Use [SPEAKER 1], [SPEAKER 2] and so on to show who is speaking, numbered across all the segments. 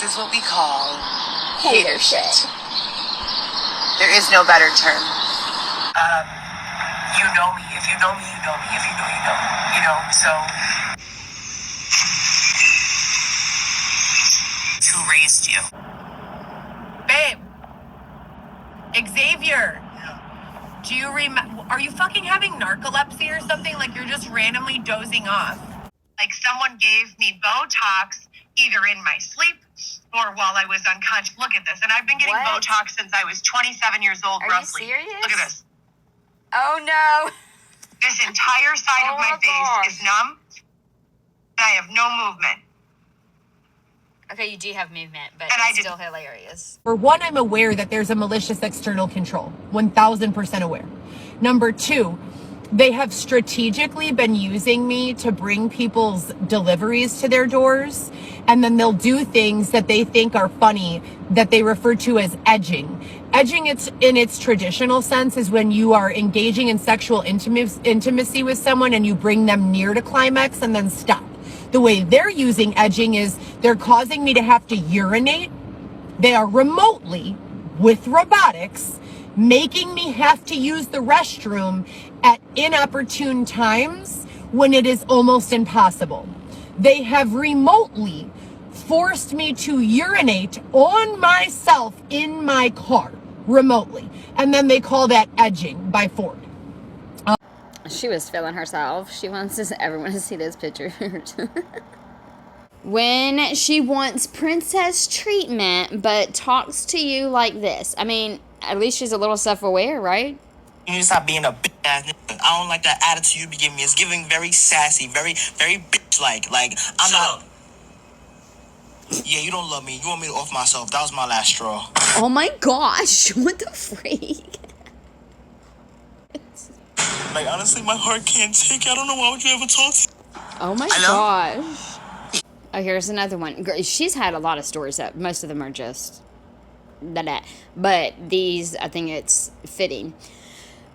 [SPEAKER 1] is what we call
[SPEAKER 2] hater shit.
[SPEAKER 1] There is no better term.
[SPEAKER 3] You know me. If you know me, you know me. If you know, you know me. You know, so. Who raised you? Babe. Xavier. Yeah. Do you remember? Are you fucking having narcolepsy or something? Like you're just randomly dozing off. Like someone gave me Botox either in my sleep or while I was unconscious. Look at this. And I've been getting Botox since I was 27 years old, roughly.
[SPEAKER 2] Are you serious?
[SPEAKER 3] Look at this.
[SPEAKER 2] Oh, no.
[SPEAKER 3] This entire side of my face is numb. I have no movement.
[SPEAKER 2] Okay, you do have movement, but it's still hilarious.
[SPEAKER 4] For one, I'm aware that there's a malicious external control. 1,000% aware. Number two, they have strategically been using me to bring people's deliveries to their doors, and then they'll do things that they think are funny that they refer to as edging. Edging, it's in its traditional sense, is when you are engaging in sexual intimacy with someone and you bring them near to climax and then stop. The way they're using edging is they're causing me to have to urinate. They are remotely, with robotics, making me have to use the restroom at inopportune times when it is almost impossible. They have remotely forced me to urinate on myself in my car, remotely. And then they call that edging by Ford.
[SPEAKER 2] She was feeling herself. She wants everyone to see those pictures. When she wants princess treatment, but talks to you like this. I mean, at least she's a little self-aware, right?
[SPEAKER 5] You need to stop being a bitch ass nigga. I don't like that attitude you be giving me. It's giving very sassy, very, very bitch-like. Like, I'm not... Yeah, you don't love me. You want me to off myself. That was my last straw.
[SPEAKER 2] Oh my gosh. What the freak?
[SPEAKER 5] Like, honestly, my heart can't take it. I don't know why would you ever talk to me.
[SPEAKER 2] Oh my gosh. Oh, here's another one. She's had a lot of stories that most of them are just that. But these, I think it's fitting.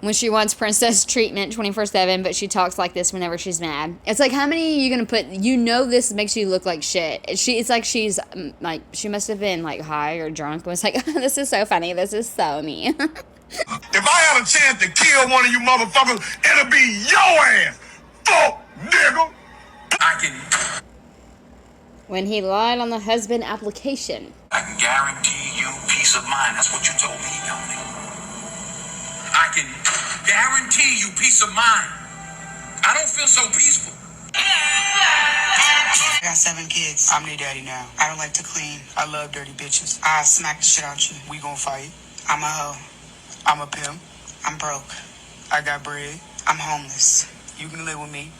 [SPEAKER 2] When she wants princess treatment 24/7, but she talks like this whenever she's mad. It's like, how many are you gonna put? You know, this makes you look like shit. It's like she's like, she must have been like high or drunk. Was like, this is so funny. This is so me.
[SPEAKER 6] If I had a chance to kill one of you motherfuckers, it'll be your ass. Fuck, nigga. I can.
[SPEAKER 2] When he lied on the husband application.
[SPEAKER 6] I can guarantee you peace of mind. That's what you told me, young nigga. I can guarantee you peace of mind. I don't feel so peaceful.
[SPEAKER 7] I got 7 kids. I'm their daddy now. I don't like to clean. I love dirty bitches. I smack the shit out you. We gon' fight. I'm a hoe. I'm a pimp. I'm broke. I got bread. I'm homeless. You can live with me.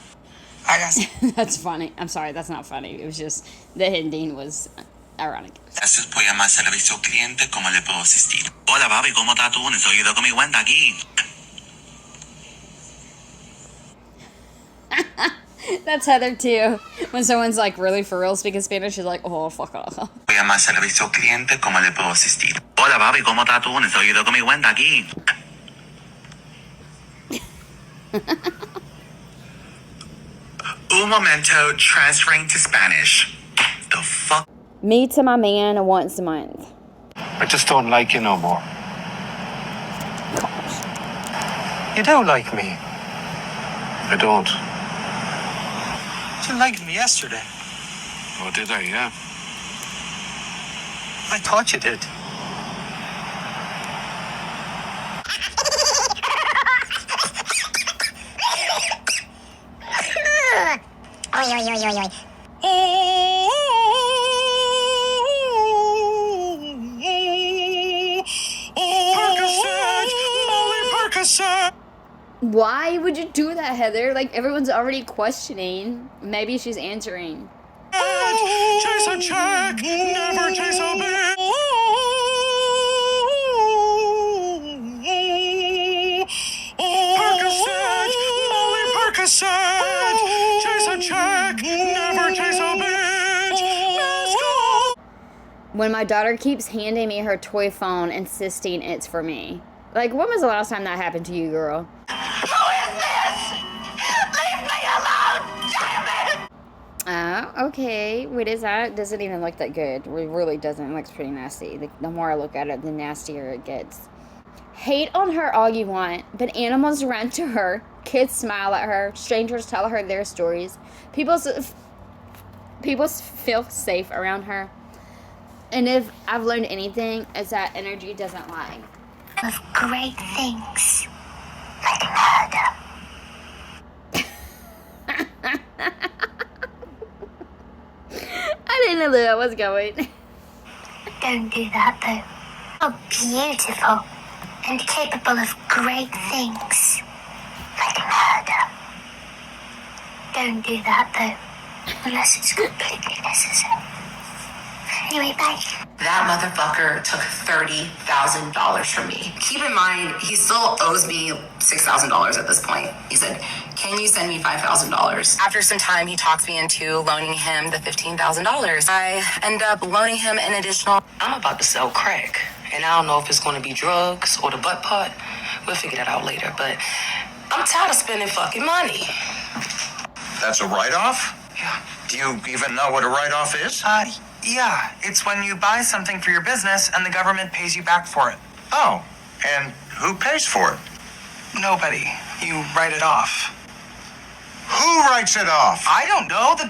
[SPEAKER 7] I got...
[SPEAKER 2] That's funny. I'm sorry, that's not funny. It was just, the ending was ironic.
[SPEAKER 8] Gracias por llamarse al servicio cliente. ¿Cómo le puedo asistir? Hola, papi, ¿cómo estás tú? Necesito que mi cuenta aquí.
[SPEAKER 2] That's Heather too. When someone's like really for real speaking Spanish, she's like, oh, fuck off.
[SPEAKER 8] Voy a llamar al servicio cliente. ¿Cómo le puedo asistir? Hola, papi, ¿cómo estás tú? Necesito que mi cuenta aquí. Un momento, transferring to Spanish. The fuck?
[SPEAKER 2] Me to my man once a month.
[SPEAKER 9] I just don't like you no more.
[SPEAKER 2] Gosh.
[SPEAKER 9] You don't like me. I don't.
[SPEAKER 5] You liked me yesterday.
[SPEAKER 9] Oh, did I? Yeah. I thought you did.
[SPEAKER 10] Oi, oi, oi, oi, oi.
[SPEAKER 2] Why would you do that, Heather? Like, everyone's already questioning. Maybe she's answering.
[SPEAKER 6] Chase a check, never chase a bitch. Percocet, Molly Percocet. Chase a check, never chase a bitch. Let's go.
[SPEAKER 2] When my daughter keeps handing me her toy phone, insisting it's for me. Like, when was the last time that happened to you, girl? Who is this? Leave me alone, damn it! Oh, Okay, wait, is that? Doesn't even look that good. It really doesn't. It looks pretty nasty. The more I look at it, the nastier it gets. Hate on her all you want, but animals run to her. Kids smile at her. Strangers tell her their stories. People feel safe around her. And if I've learned anything, it's that energy doesn't lie.
[SPEAKER 10] Of great things. Like murder.
[SPEAKER 2] I didn't know that was going.
[SPEAKER 10] Don't do that though. You're beautiful and capable of great things. Like murder. Don't do that though. Unless it's completely necessary. Anyway, bye.
[SPEAKER 11] That motherfucker took $30,000 from me. Keep in mind, he still owes me $6,000 at this point. He said, can you send me $5,000? After some time, he talks me into loaning him the $15,000. I end up loaning him an additional...
[SPEAKER 7] I'm about to sell crack, and I don't know if it's going to be drugs or the butt pot. We'll figure that out later, but I'm tired of spending fucking money.
[SPEAKER 6] That's a write-off?
[SPEAKER 7] Yeah.
[SPEAKER 6] Do you even know what a write-off is?
[SPEAKER 5] Yeah, it's when you buy something for your business and the government pays you back for it.
[SPEAKER 6] Oh, and who pays for it?
[SPEAKER 5] Nobody. You write it off.
[SPEAKER 6] Who writes it off?
[SPEAKER 5] I don't know. The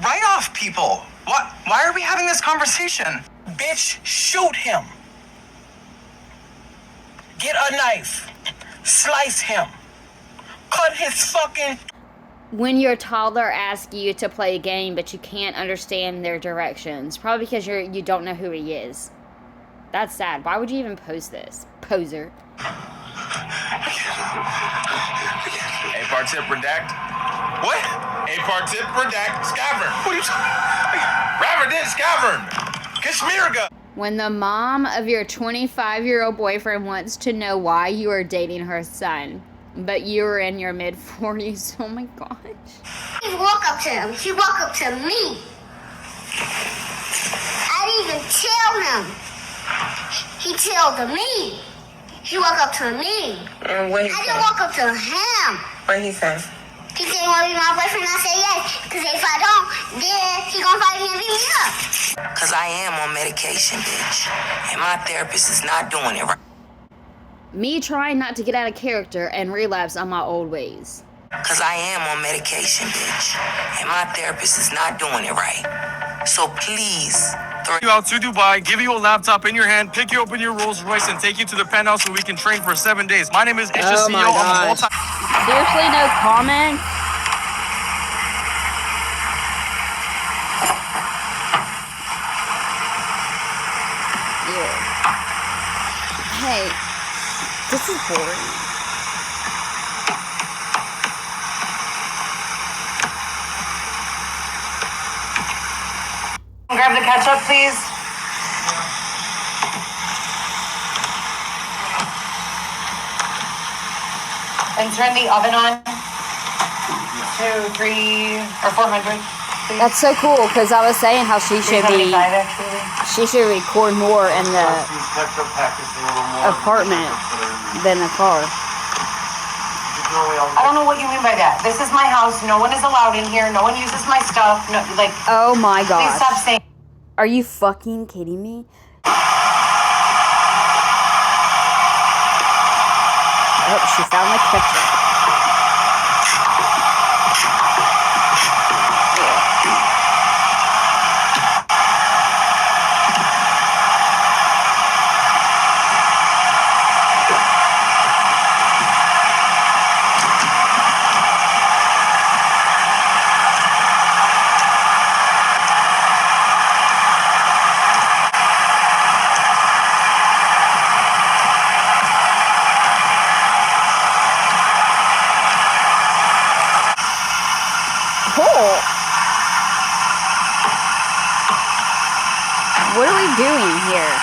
[SPEAKER 5] write-off people. What? Why are we having this conversation? Bitch, shoot him. Get a knife. Slice him. Cut his fucking...
[SPEAKER 2] When your toddler asks you to play a game, but you can't understand their directions, probably because you don't know who he is. That's sad. Why would you even post this? Poser.
[SPEAKER 6] A-part-tip redact. What? A-part-tip redact. Scavern. What are you talking? Robert did Scavern. Kashmirga.
[SPEAKER 2] When the mom of your 25-year-old boyfriend wants to know why you are dating her son, but you were in your mid-40s. Oh my gosh.
[SPEAKER 10] He walked up to him. He walked up to me. I didn't even tell him. He told me. He walked up to me.
[SPEAKER 11] And what he
[SPEAKER 10] I
[SPEAKER 11] said?
[SPEAKER 10] didn't walk up to him.
[SPEAKER 11] What he said?
[SPEAKER 10] He said, you want to be my boyfriend? I said yes. Because if I don't, then he gonna fight me and beat me up.
[SPEAKER 7] Because I am on medication, bitch. And my therapist is not doing it right.
[SPEAKER 2] Me trying not to get out of character and relapse on my old ways.
[SPEAKER 7] Because I am on medication, bitch. And my therapist is not doing it right. So please...
[SPEAKER 12] You out to Dubai, give you a laptop in your hand, pick you up in your Rolls Royce, and take you to the penthouse so we can train for 7 days. My name is Isha
[SPEAKER 2] Oh
[SPEAKER 12] CEO.
[SPEAKER 2] my
[SPEAKER 12] I'm a
[SPEAKER 2] gosh. Seriously, no comments? Yeah. Hey, this is boring.
[SPEAKER 11] Grab the ketchup, please. And turn the oven on to 300 or 400. Please.
[SPEAKER 2] That's so cool because I was saying how she should be.
[SPEAKER 11] 375 actually.
[SPEAKER 2] She should record more in the apartment than the car.
[SPEAKER 11] I don't know what you mean by that. This is my house. No one is allowed in here. No one uses my stuff. No, like.
[SPEAKER 2] Oh my
[SPEAKER 11] Please
[SPEAKER 2] gosh.
[SPEAKER 11] stop saying.
[SPEAKER 2] Are you fucking kidding me? Oh, she found the ketchup. What are we doing here?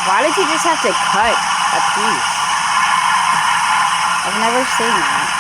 [SPEAKER 2] Why did you just have to cut a piece? I've never seen that.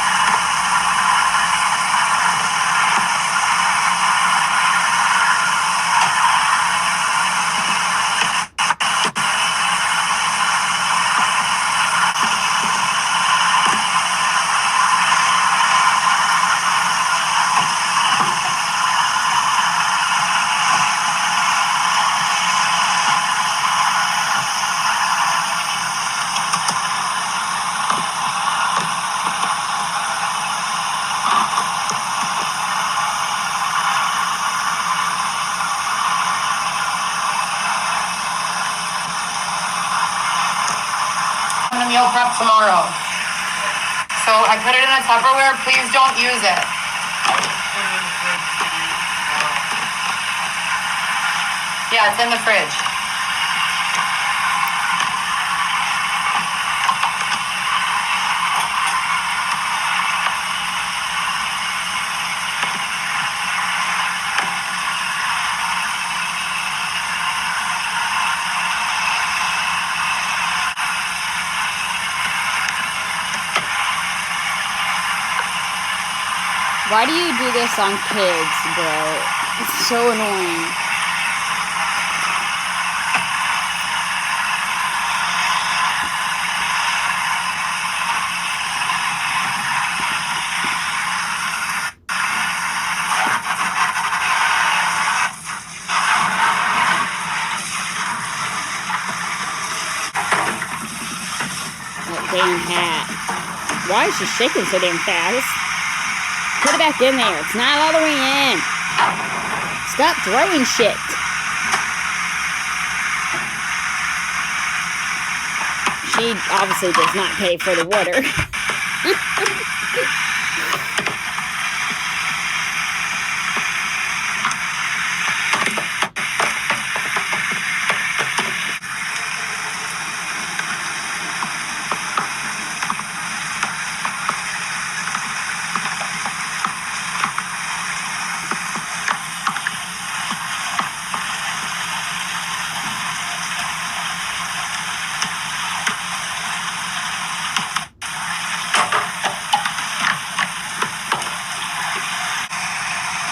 [SPEAKER 11] tomorrow. So I put it in a Tupperware. Please don't use it. Yeah, it's in the fridge.
[SPEAKER 2] Why do you do this on kids, bro? It's so annoying. That damn hat. Why is she shaking so damn fast? Put it back in there. It's not all the way in. Stop throwing shit. She obviously does not pay for the water.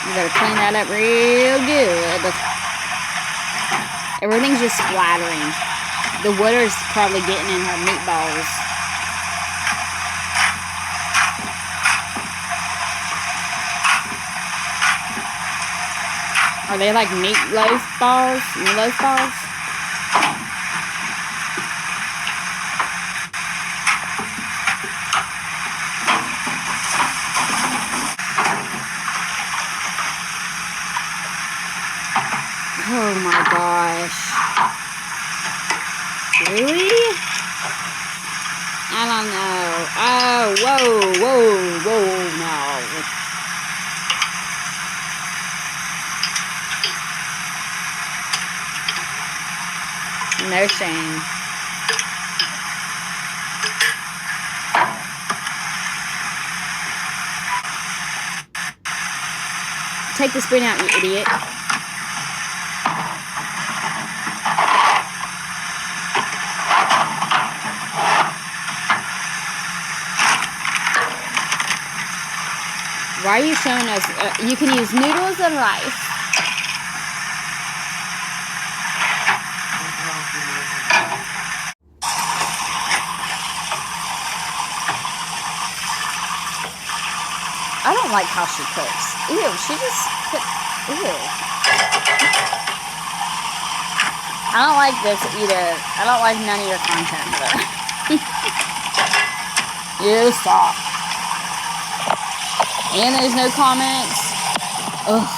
[SPEAKER 2] You gotta clean that up real good. Everything's just splattering. The water's probably getting in her meatballs. Are they like meatloaf balls? Meatloaf balls? Oh my gosh. Really? I don't know. Oh, whoa, no. No shame. Take the spoon out, you idiot. Why are you showing us? You can use noodles and rice. I don't like how she cooks. Ew, she just cooked. Ew. I don't like this either. I don't like none of your content, but you stop. And there's no comments. Ugh.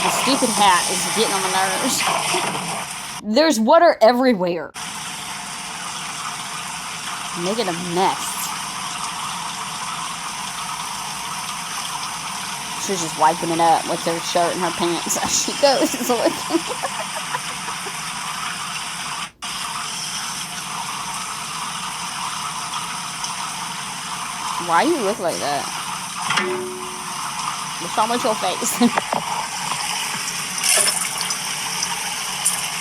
[SPEAKER 2] The stupid hat is getting on my nerves. There's water everywhere. Making a mess. She's just wiping it up with her shirt and her pants as she goes. Why do you look like that? What's wrong with your face?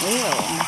[SPEAKER 2] Ew.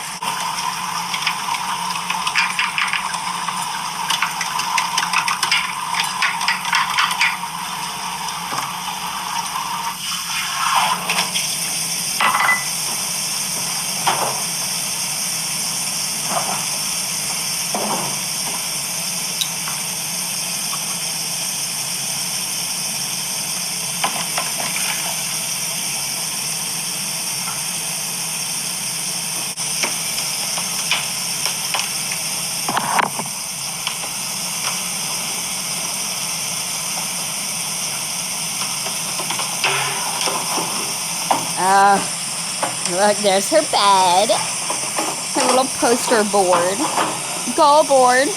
[SPEAKER 2] Look, there's her bed. Her little poster board. Goal board.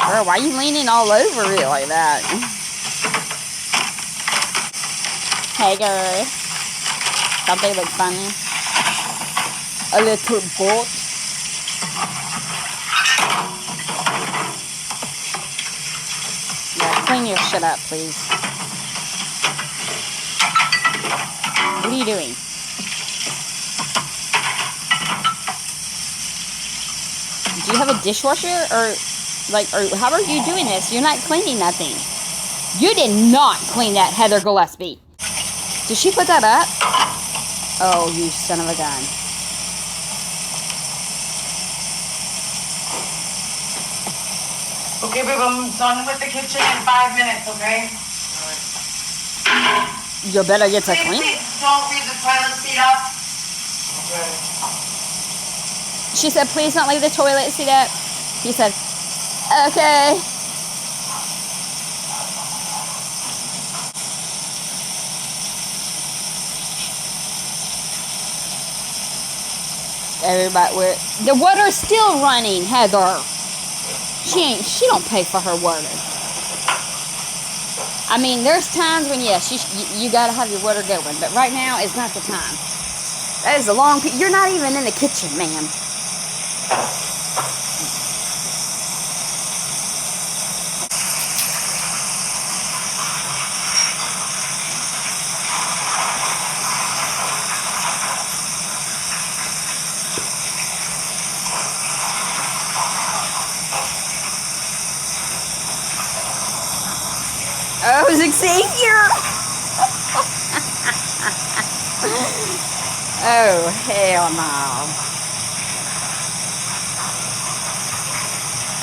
[SPEAKER 2] Girl, why are you leaning all over it like that? Hey, girl. Thought they looked funny. A little boat. Yeah, clean your shit up, please. What are you doing? Do you have a dishwasher? Or how are you doing this? You're not cleaning nothing. You did not clean that, Heather Gillespie. Did she put that up? Oh, you son of a gun.
[SPEAKER 3] Okay, babe, I'm done with the kitchen in 5 minutes, okay?
[SPEAKER 2] You better get to clean.
[SPEAKER 3] Please don't leave the toilet seat up. Okay.
[SPEAKER 2] She said, please don't leave the toilet seat up. He said, okay. Everybody, the water's still running, Heather. She don't pay for her water. I mean, there's times when, yes, you gotta have your water going, but right now is not the time. That is a long, you're not even in the kitchen, ma'am. Oh, Xavier! Oh, hell no.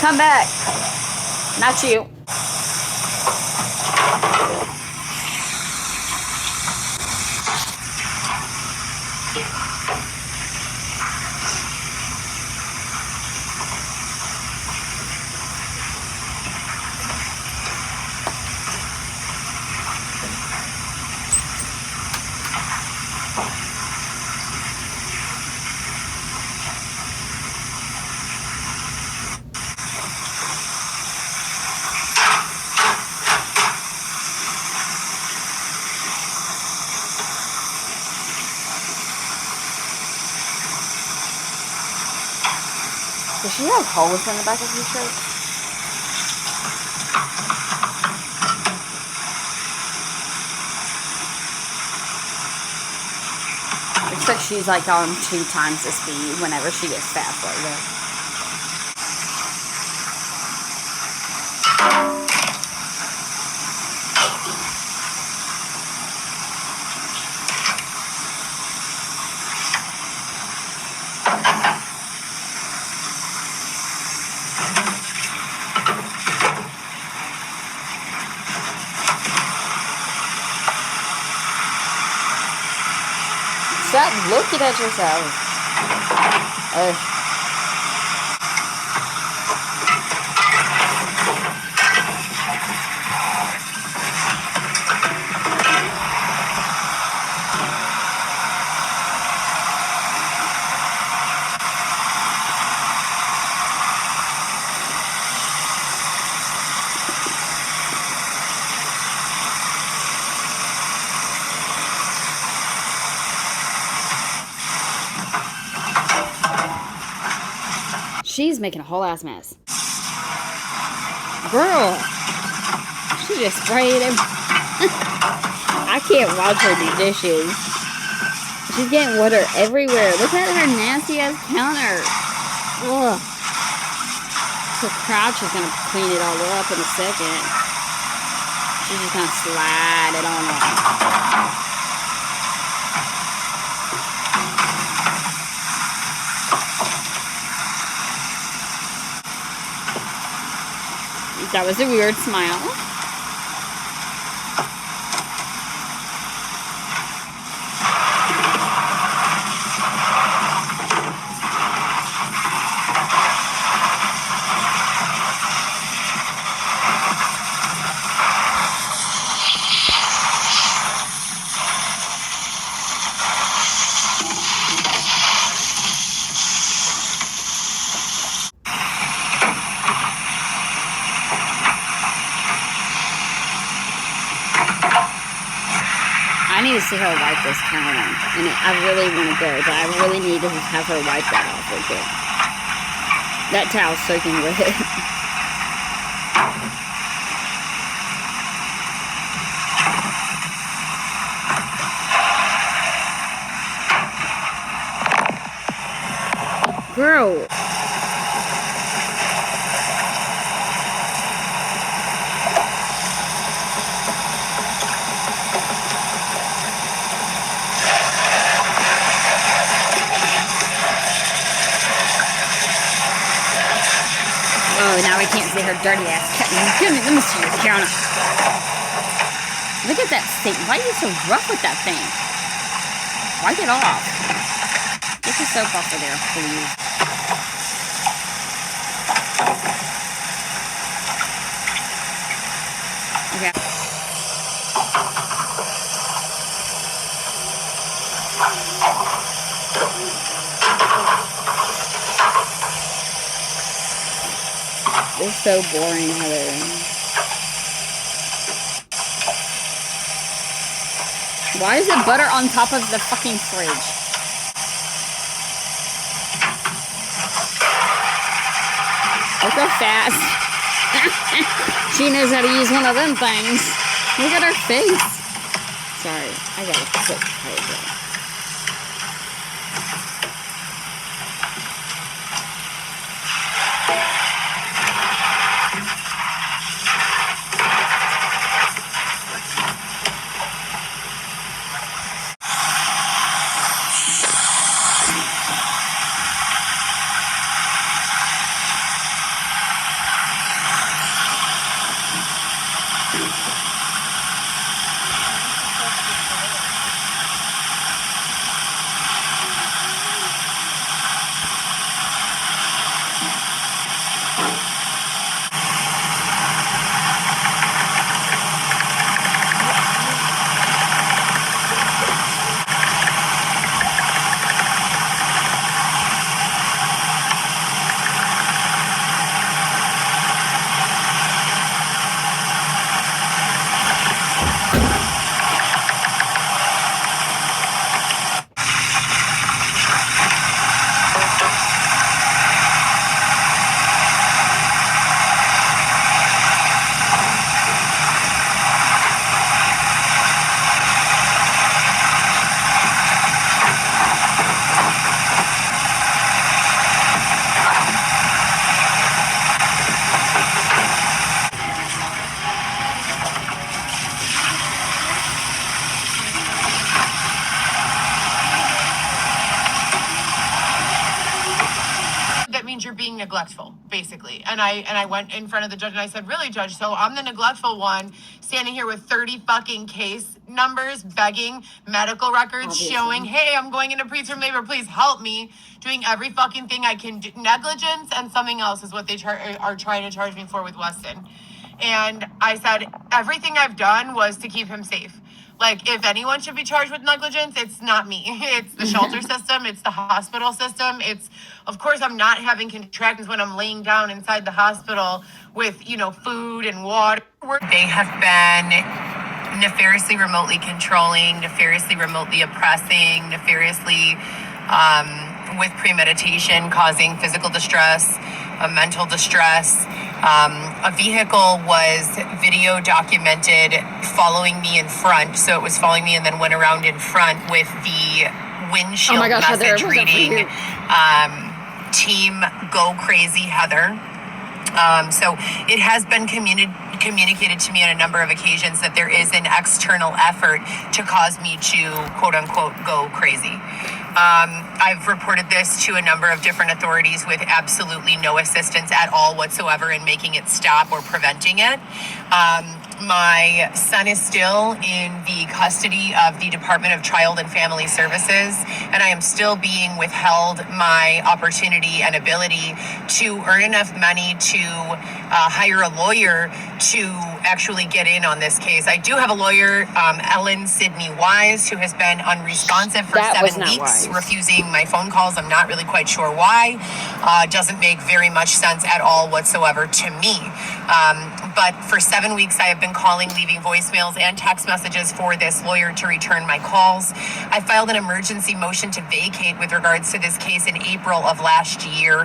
[SPEAKER 2] Come back. Not you. Does she have holes in the back of her shirt? Looks like she's like on 2 times the speed whenever she gets fast like that. Stop looking at yourself. She's making a whole ass mess. Girl, she just sprayed him. I can't watch her do dishes. She's getting water everywhere. Look at her nasty ass counter. Ugh. Her crouch is gonna clean it all up in a second. She's just gonna slide it on off. That was a weird smile. see her wipe this towel on. And I really want to go, but I really need to have her wipe that off real quick. That towel's soaking wet. Girl. Oh, now I can't see her dirty ass. Let me see your counter. Look at that thing. Why are you so rough with that thing? Wipe it off. Get the soap off of there, please. Okay. It's so boring, Heather. Why is it butter on top of the fucking fridge? Look how fast. She knows how to use one of them things. Look at her face. Sorry, I gotta quit.
[SPEAKER 3] You're being neglectful, basically. And I went in front of the judge and I said, really, judge, so I'm the neglectful one standing here with 30 fucking case numbers, begging medical records, showing, hey, I'm going into preterm labor, please help me, doing every fucking thing I can do. Negligence and something else is what they are trying to charge me for with Weston. And I said, everything I've done was to keep him safe. Like, if anyone should be charged with negligence, it's not me. It's the shelter system. It's the hospital system. It's, of course, I'm not having contractions when I'm laying down inside the hospital with, food and water. They have been nefariously remotely controlling, nefariously remotely oppressing, nefariously with premeditation causing physical distress, mental distress. A vehicle was video documented following me in front. So it was following me and then went around in front with the windshield message reading, team go crazy Heather. So it has been communicated to me on a number of occasions that there is an external effort to cause me to quote unquote go crazy. I've reported this to a number of different authorities with absolutely no assistance at all whatsoever in making it stop or preventing it. My son is still in the custody of the Department of Child and Family Services, and I am still being withheld my opportunity and ability to earn enough money to hire a lawyer to actually get in on this case. I do have a lawyer, Ellen Sidney Wise, who has been unresponsive for 7 weeks, refusing my phone calls. I'm not really quite sure why. Doesn't make very much sense at all whatsoever to me. but for 7 weeks I have been calling, leaving voicemails and text messages for this lawyer to return my calls. I filed an emergency motion to vacate with regards to this case in April of last year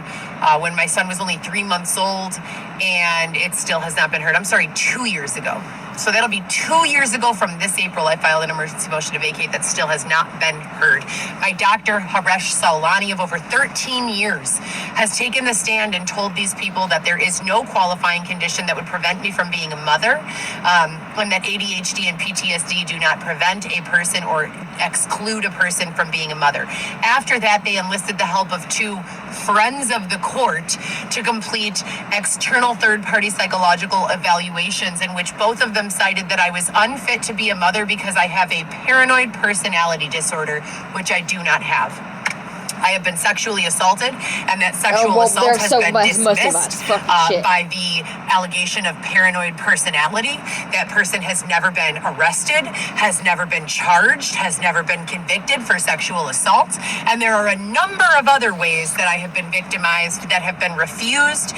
[SPEAKER 3] when my son was only 3 months old, and it still has not been heard. I'm sorry, 2 years ago. So that'll be 2 years ago from this April, I filed an emergency motion to vacate that still has not been heard. My doctor, Haresh Saulani, of over 13 years, has taken the stand and told these people that there is no qualifying condition that would prevent me from being a mother, and that ADHD and PTSD do not prevent a person or exclude a person from being a mother. After that, they enlisted the help of 2 friends of the court to complete external third-party psychological evaluations, in which both of them cited that I was unfit to be a mother because I have a paranoid personality disorder, which I do not have. I have been sexually assaulted, and that sexual assault has been dismissed by the allegation of paranoid personality. That person has never been arrested, has never been charged, has never been convicted for sexual assault. And there are a number of other ways that I have been victimized that have been refused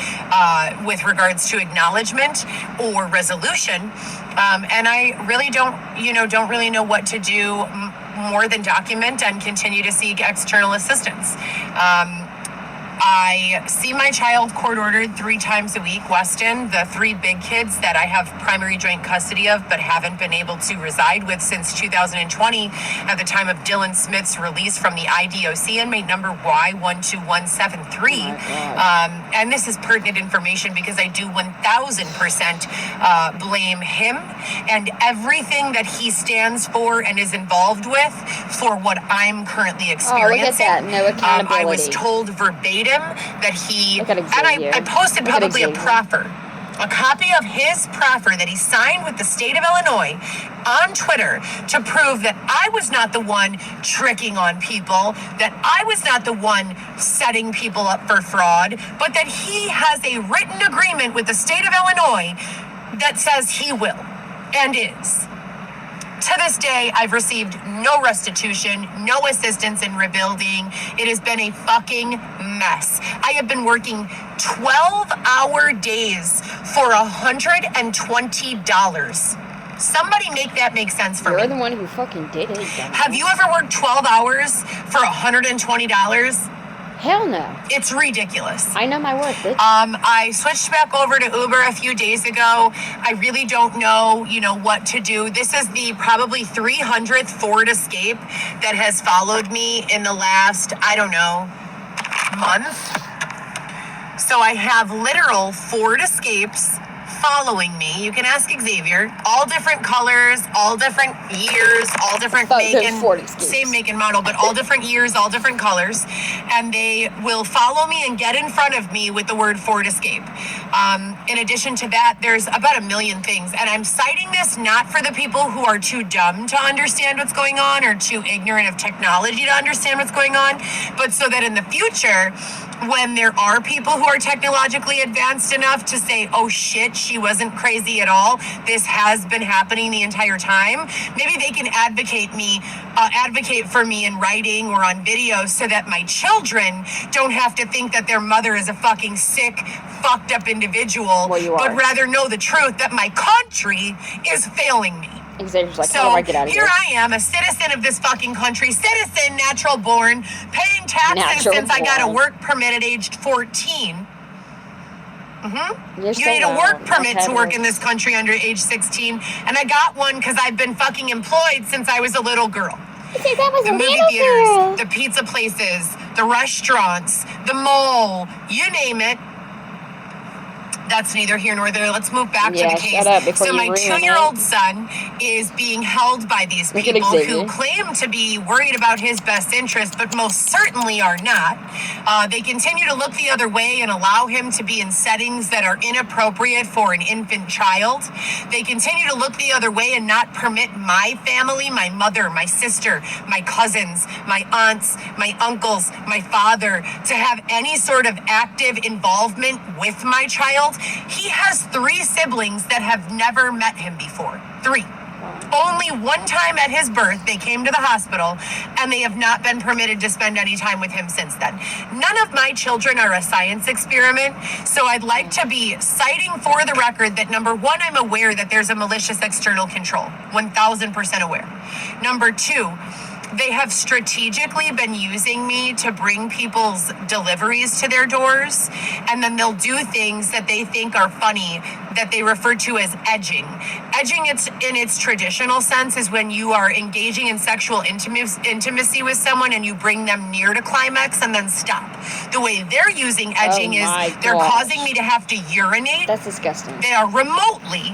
[SPEAKER 3] with regards to acknowledgement or resolution. And I really don't really know what to do more than document and continue to seek external assistance. I see my child court ordered 3 times a week. Weston, the 3 big kids that I have primary joint custody of but haven't been able to reside with since 2020 at the time of Dylan Smith's release from the IDOC, inmate number Y12173. And this is pertinent information because I do 1000% blame him and everything that he stands for and is involved with for what I'm currently experiencing.
[SPEAKER 2] Oh, look at that. No accountability.
[SPEAKER 3] I was told verbatim that he, and I posted publicly a proffer, a copy of his proffer that he signed with the state of Illinois on Twitter to prove that I was not the one tricking on people, that I was not the one setting people up for fraud, but that he has a written agreement with the state of Illinois that says he will and is. To this day, I've received no restitution, no assistance in rebuilding. It has been a fucking mess. I have been working 12-hour days for $120. Somebody make that make sense for me.
[SPEAKER 2] You're the one who fucking did it.
[SPEAKER 3] Have you ever worked 12 hours for $120?
[SPEAKER 2] Hell no.
[SPEAKER 3] It's ridiculous.
[SPEAKER 2] I know my worth, bitch.
[SPEAKER 3] I switched back over to Uber a few days ago. I really don't know, what to do. This is the probably 300th Ford Escape that has followed me in the last, month. So I have literal Ford Escapes following me. You can ask Xavier. All different colors, all different years, all different same make and model, but all different years, all different colors. And they will follow me and get in front of me with the word Ford Escape. In addition to that, there's about 1 million things. And I'm citing this not for the people who are too dumb to understand what's going on or too ignorant of technology to understand what's going on, but so that in the future, when there are people who are technologically advanced enough to say, oh shit, she wasn't crazy at all, this has been happening the entire time, maybe they can advocate for me in writing or on video so that my children don't have to think that their mother is a fucking sick, fucked up individual, but rather know the truth that my country is failing me.
[SPEAKER 2] Xavier's like,
[SPEAKER 3] so
[SPEAKER 2] how do I get out of
[SPEAKER 3] here I am, a citizen of this fucking country, citizen, natural born, paying taxes since I got a work permit at age 14. You need a work permit to work in this country under age 16, and I got one because I've been fucking employed since I was a little girl. The movie theaters, the pizza places, the restaurants, the mall, you name it. That's neither here nor there. Let's move back to the case. So my 2-year-old son is being held by these people who claim to be worried about his best interest, but most certainly are not. They continue to look the other way and allow him to be in settings that are inappropriate for an infant child. They continue to look the other way and not permit my family, my mother, my sister, my cousins, my aunts, my uncles, my father, to have any sort of active involvement with my child. He has 3 siblings that have never met him before. 3. only one time at his birth they came to the hospital, and they have not been permitted to spend any time with him since then. None of my children are a science experiment, so I'd like to be citing for the record that number one, I'm aware that there's a malicious external control, 1000% aware. Number two, they have strategically been using me to bring people's deliveries to their doors, and then they'll do things that they think are funny that they refer to as edging. Edging, it's in its traditional sense, is when you are engaging in sexual intimacy with someone and you bring them near to climax and then stop. The way they're using edging is they're causing me to have to urinate.
[SPEAKER 2] That's disgusting.
[SPEAKER 3] They are remotely,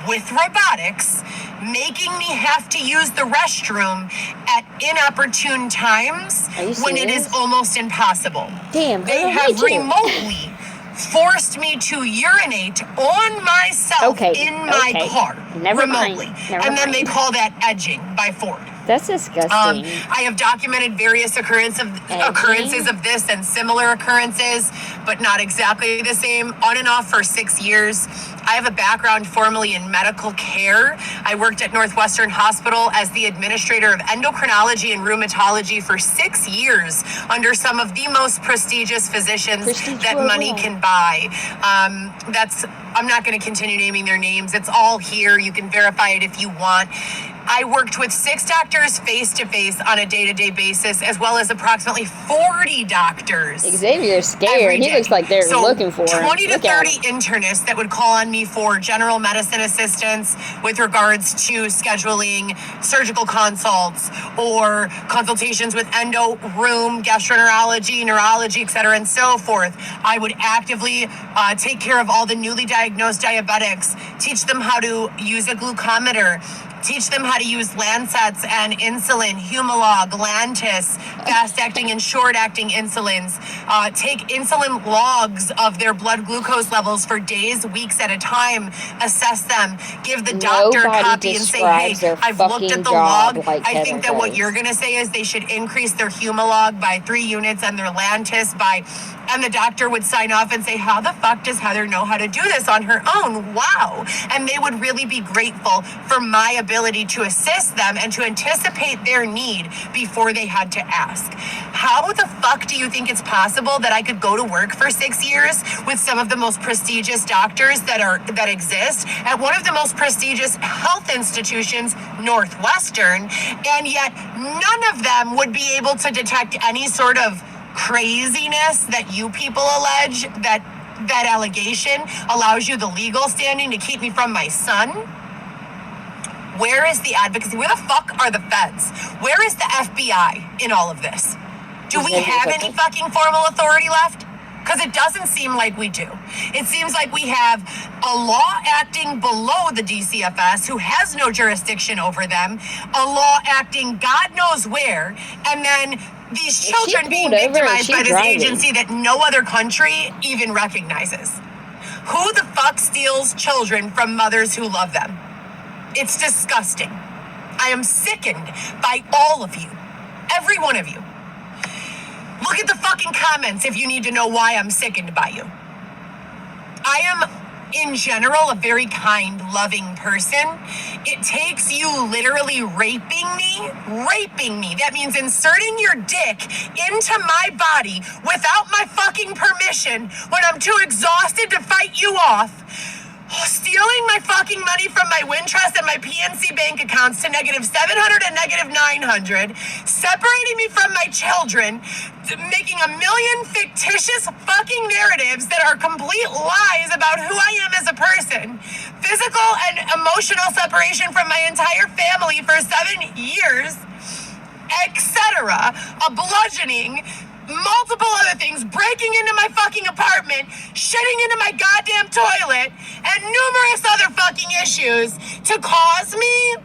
[SPEAKER 3] with robotics, making me have to use the restroom at inopportune times when it is almost impossible.
[SPEAKER 2] Damn,
[SPEAKER 3] they have remotely forced me to urinate on myself in my car. Remotely. And then they call that edging by Ford.
[SPEAKER 2] That's disgusting.
[SPEAKER 3] I have documented various occurrences of this and similar occurrences, but not exactly the same, on and off for 6 years. I have a background formerly in medical care. I worked at Northwestern Hospital as the administrator of endocrinology and rheumatology for 6 years under some of the most prestigious physicians that money can buy. I'm not going to continue naming their names. It's all here. You can verify it if you want. I worked with 6 doctors face-to-face on a day-to-day basis, as well as approximately 40 doctors.
[SPEAKER 2] Xavier's scared. He looks like they're looking for him.
[SPEAKER 3] 20 to 30 internists that would call on me for general medicine assistance with regards to scheduling surgical consults or consultations with endo, rheum, gastroenterology, neurology, et cetera, and so forth. I would actively take care of all the newly diagnosed diabetics, teach them how to use a glucometer, teach them how to use Lancets and insulin, Humalog, Lantus, fast-acting and short-acting insulins. Take insulin logs of their blood glucose levels for days, weeks at a time. Assess them. Give the doctor a copy and say, hey, I've looked at the log. I think that what you're going to say is they should increase their Humalog by 3 units and their Lantus by... And the doctor would sign off and say, how the fuck does Heather know how to do this on her own? Wow. And they would really be grateful for my ability to assist them and to anticipate their need before they had to ask. How the fuck do you think it's possible that I could go to work for 6 years with some of the most prestigious doctors that exist at one of the most prestigious health institutions, Northwestern, and yet none of them would be able to detect any sort of craziness that you people allege, that allegation allows you the legal standing to keep me from my son? Where is the advocacy? Where the fuck are the feds? Where is the FBI in all of this? Do we have any fucking formal authority left? Because it doesn't seem like we do. It seems like we have a law acting below the DCFS who has no jurisdiction over them, a law acting God knows where, and then these children being victimized by this agency that no other country even recognizes. Who the fuck steals children from mothers who love them? It's disgusting. I am sickened by all of you. Every one of you. Look at the fucking comments if you need to know why I'm sickened by you. I am, in general, a very kind, loving person. It takes you literally raping me. That means inserting your dick into my body without my fucking permission when I'm too exhausted to fight you off. Stealing my fucking money from my Wintrust and my PNC bank accounts to -700 and -900, separating me from my children, making a million fictitious fucking narratives that are complete lies about who I am as a person, physical and emotional separation from my entire family for 7 years, etc., a bludgeoning, multiple other things, breaking into my fucking apartment, shitting into my goddamn toilet, and numerous other fucking issues to cause me...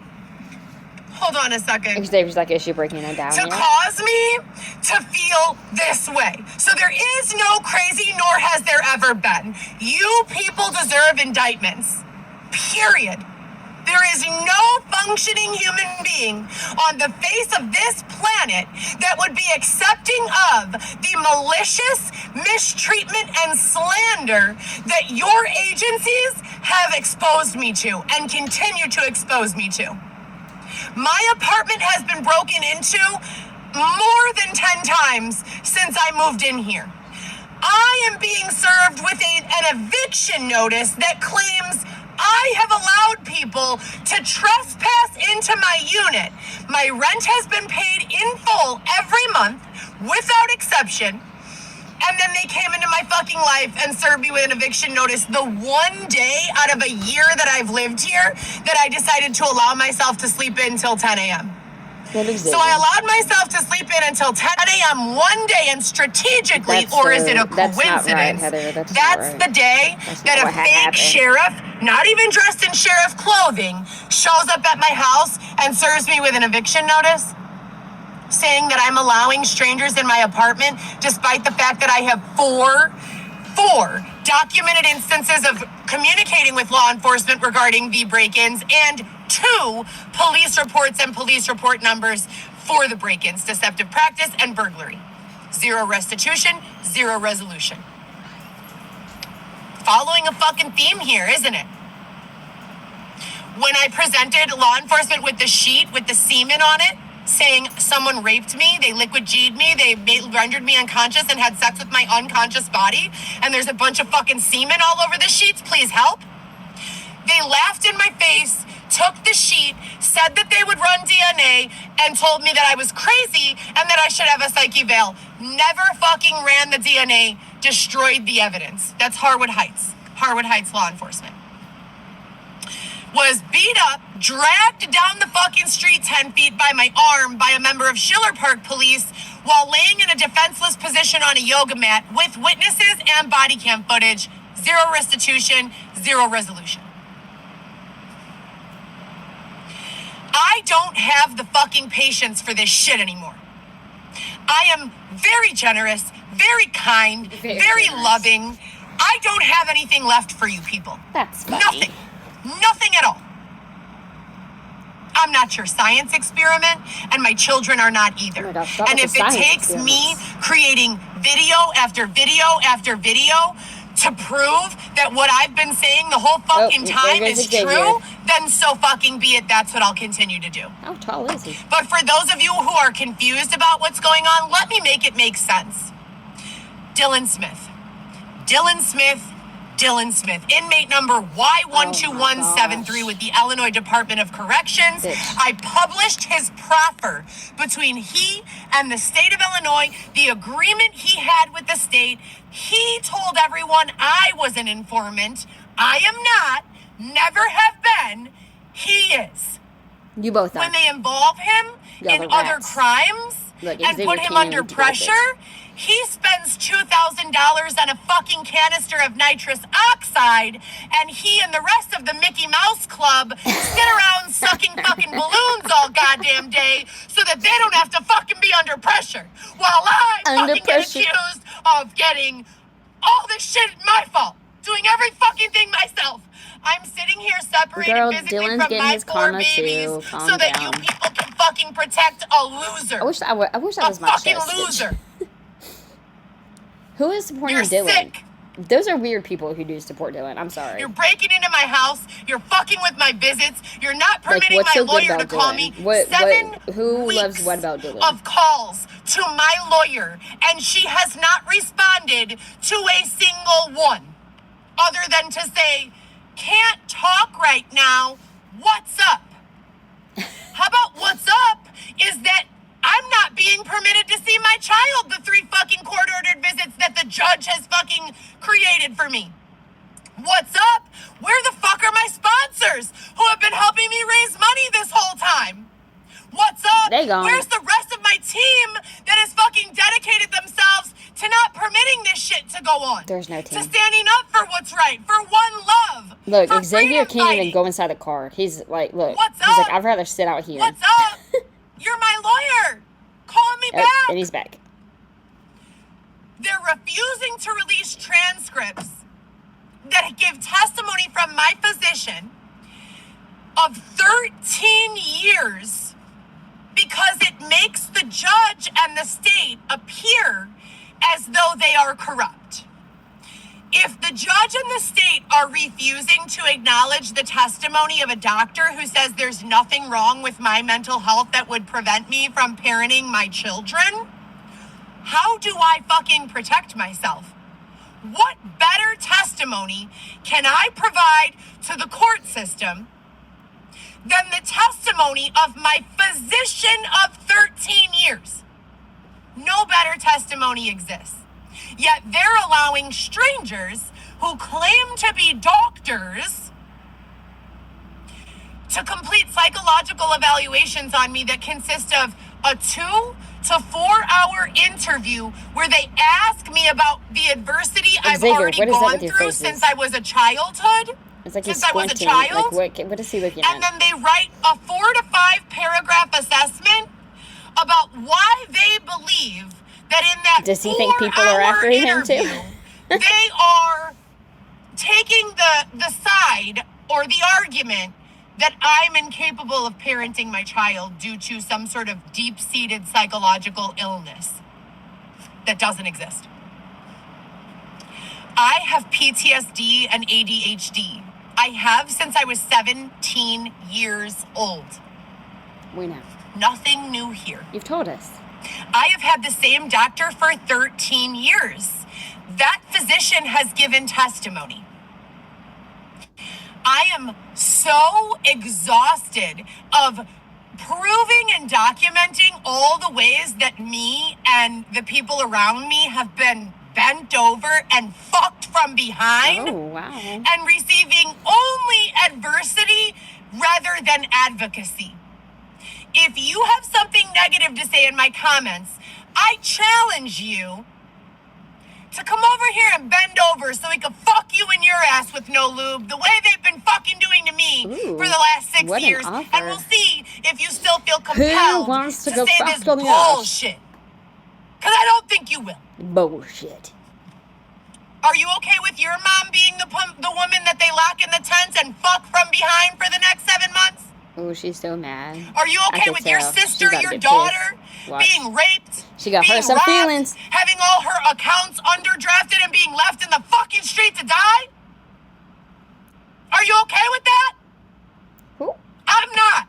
[SPEAKER 3] Hold on a second.
[SPEAKER 2] Xavier's like, is she breaking it down?
[SPEAKER 3] To cause me to feel this way. So there is no crazy, nor has there ever been. You people deserve indictments. Period. There is no functioning human being on the face of this planet that would be accepting of the malicious mistreatment and slander that your agencies have exposed me to and continue to expose me to. My apartment has been broken into more than 10 times since I moved in here. I am being served with an eviction notice that claims I have allowed people to trespass into my unit. My rent has been paid in full every month, without exception. And then they came into my fucking life and served me with an eviction notice the one day out of a year that I've lived here that I decided to allow myself to sleep in until 10 a.m. So I allowed myself to sleep in until 10 a.m. one day, and strategically, is it a coincidence?
[SPEAKER 2] That's not right, Heather.
[SPEAKER 3] That's the day that a fake sheriff, not even dressed in sheriff clothing, shows up at my house and serves me with an eviction notice, saying that I'm allowing strangers in my apartment, despite the fact that I have four documented instances of communicating with law enforcement regarding the break-ins and 2 police reports and police report numbers for the break-ins, deceptive practice, and burglary. 0 restitution, 0 resolution. Following a fucking theme here, isn't it? When I presented law enforcement with the sheet with the semen on it, saying someone raped me, they liquid G'd me, they rendered me unconscious and had sex with my unconscious body, and there's a bunch of fucking semen all over the sheets, please help. They laughed in my face, took the sheet, said that they would run DNA, and told me that I was crazy and that I should have a psych eval. Never fucking ran the DNA, destroyed the evidence. That's Harwood Heights law enforcement. Was beat up, dragged down the fucking street 10 feet by my arm by a member of Schiller Park Police while laying in a defenseless position on a yoga mat with witnesses and body cam footage. 0 restitution, 0 resolution. I don't have the fucking patience for this shit anymore. I am very generous, very kind, very loving. I don't have anything left for you people.
[SPEAKER 2] That's funny.
[SPEAKER 3] Nothing at all. I'm not your science experiment, and my children are not either. And if it takes me creating video after video after video to prove that what I've been saying the whole fucking time is true, then so fucking be it. That's what I'll continue to do.
[SPEAKER 2] How tall is he?
[SPEAKER 3] But for those of you who are confused about what's going on, let me make it make sense. Dylan Smith, inmate number Y12173 with the Illinois Department of Corrections. I published his proffer between he and the state of Illinois, the agreement he had with the state. He told everyone I was an informant. I am not, never have been. He is.
[SPEAKER 2] You both are.
[SPEAKER 3] When they involve him in other crimes and put him under pressure, he spends $2,000 on a fucking canister of nitrous oxide, and he and the rest of the Mickey Mouse Club sit around sucking fucking balloons all goddamn day so that they don't have to fucking be under pressure, while I get accused of getting all this shit my fault, doing every fucking thing myself. I'm sitting here separated physically from my poor babies so that you people can fucking protect a loser.
[SPEAKER 2] I wish that was my
[SPEAKER 3] fucking
[SPEAKER 2] chest.
[SPEAKER 3] loser.
[SPEAKER 2] Who is supporting Dylan?
[SPEAKER 3] Sick.
[SPEAKER 2] Those are weird people who do support Dylan. I'm sorry.
[SPEAKER 3] You're breaking into my house. You're fucking with my visits. You're not permitting my lawyer to call me.
[SPEAKER 2] Who loves what about Dylan?
[SPEAKER 3] Of calls to my lawyer, and she has not responded to a single one, other than to say, "Can't talk right now. What's up?" How about what's up is that I'm not being permitted to see my child the 3 fucking court-ordered visits that the judge has fucking created for me. What's up? Where the fuck are my sponsors who have been helping me raise money this whole time? What's up?
[SPEAKER 2] They gone.
[SPEAKER 3] Where's the rest of my team that has fucking dedicated themselves to not permitting this shit to go on?
[SPEAKER 2] There's no team.
[SPEAKER 3] To standing up for what's right, for one love.
[SPEAKER 2] Look, Xavier can't even go inside the car. He's like, look.
[SPEAKER 3] What's
[SPEAKER 2] he's
[SPEAKER 3] up?
[SPEAKER 2] like, I'd rather sit out here.
[SPEAKER 3] What's up? You're my lawyer. Calling me back.
[SPEAKER 2] And he's back.
[SPEAKER 3] They're refusing to release transcripts that give testimony from my physician of 13 years because it makes the judge and the state appear as though they are corrupt. If the judge and the state are refusing to acknowledge the testimony of a doctor who says there's nothing wrong with my mental health that would prevent me from parenting my children, how do I fucking protect myself? What better testimony can I provide to the court system than the testimony of my physician of 13 years? No better testimony exists. Yet they're allowing strangers who claim to be doctors to complete psychological evaluations on me that consist of a 2 to 4 hour interview where they ask me about the adversity I've already gone through since I was a childhood.
[SPEAKER 2] It's like
[SPEAKER 3] since
[SPEAKER 2] he's
[SPEAKER 3] I was a
[SPEAKER 2] squinting.
[SPEAKER 3] child.
[SPEAKER 2] Like, what is he looking at?
[SPEAKER 3] And then they write a 4 to 5 paragraph assessment about why they believe that in that
[SPEAKER 2] Does he think people are after him too?
[SPEAKER 3] They are taking the side or the argument that I'm incapable of parenting my child due to some sort of deep-seated psychological illness that doesn't exist. I have PTSD and ADHD. I have since I was 17 years old.
[SPEAKER 2] We know.
[SPEAKER 3] Nothing new here.
[SPEAKER 2] You've told us.
[SPEAKER 3] I have had the same doctor for 13 years. That physician has given testimony. I am so exhausted of proving and documenting all the ways that me and the people around me have been bent over and fucked from behind.
[SPEAKER 2] Oh, wow.
[SPEAKER 3] And receiving only adversity rather than advocacy. If you have something negative to say in my comments, I challenge you to come over here and bend over so we can fuck you in your ass with no lube the way they've been fucking doing to me for the last 6 years. And we'll see if you still feel compelled to say this bullshit. Because I don't think you will.
[SPEAKER 2] Bullshit.
[SPEAKER 3] Are you okay with your mom being the woman that they lock in the tent and fuck from behind for the next 7 months?
[SPEAKER 2] Oh, she's so mad.
[SPEAKER 3] Are you okay with your sister, your daughter, being raped?
[SPEAKER 2] She got hurt some feelings.
[SPEAKER 3] Having all her accounts underdrafted and being left in the fucking street to die? Are you okay with that?
[SPEAKER 2] Who?
[SPEAKER 3] I'm not.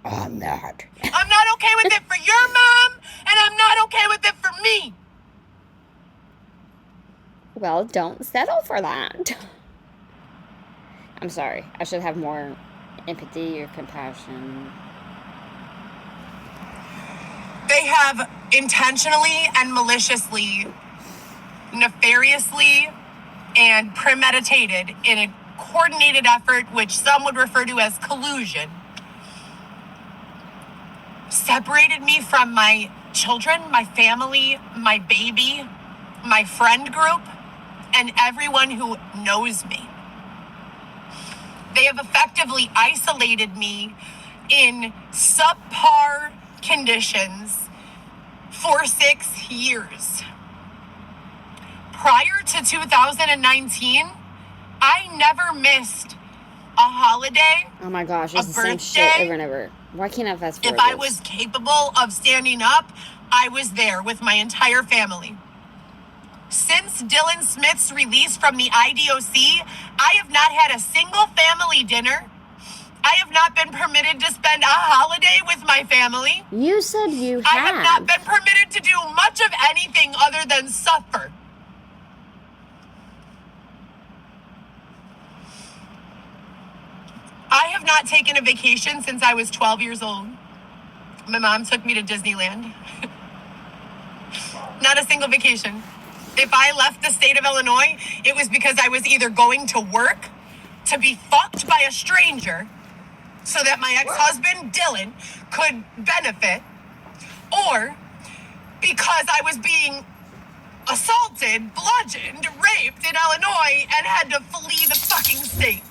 [SPEAKER 2] I'm not.
[SPEAKER 3] I'm not okay with it for your mom, and I'm not okay with it for me.
[SPEAKER 2] Well, don't settle for that. I'm sorry. I should have more empathy or compassion.
[SPEAKER 3] They have intentionally and maliciously, nefariously, and premeditated in a coordinated effort, which some would refer to as collusion, separated me from my children, my family, my baby, my friend group, and everyone who knows me. They have effectively isolated me in subpar conditions for 6 years. Prior to 2019, I never missed a holiday.
[SPEAKER 2] Oh my gosh, it's the same shit over and over. Why can't I fast forward?
[SPEAKER 3] If I was capable of standing up, I was there with my entire family. Since Dylan Smith's release from the IDOC, I have not had a single family dinner. I have not been permitted to spend a holiday with my family.
[SPEAKER 2] You said you
[SPEAKER 3] I have not been permitted to do much of anything other than suffer. I have not taken a vacation since I was 12 years old. My mom took me to Disneyland. Not a single vacation. If I left the state of Illinois, it was because I was either going to work, to be fucked by a stranger, so that my ex-husband, Dylan, could benefit, or because I was being assaulted, bludgeoned, raped in Illinois and had to flee the fucking state.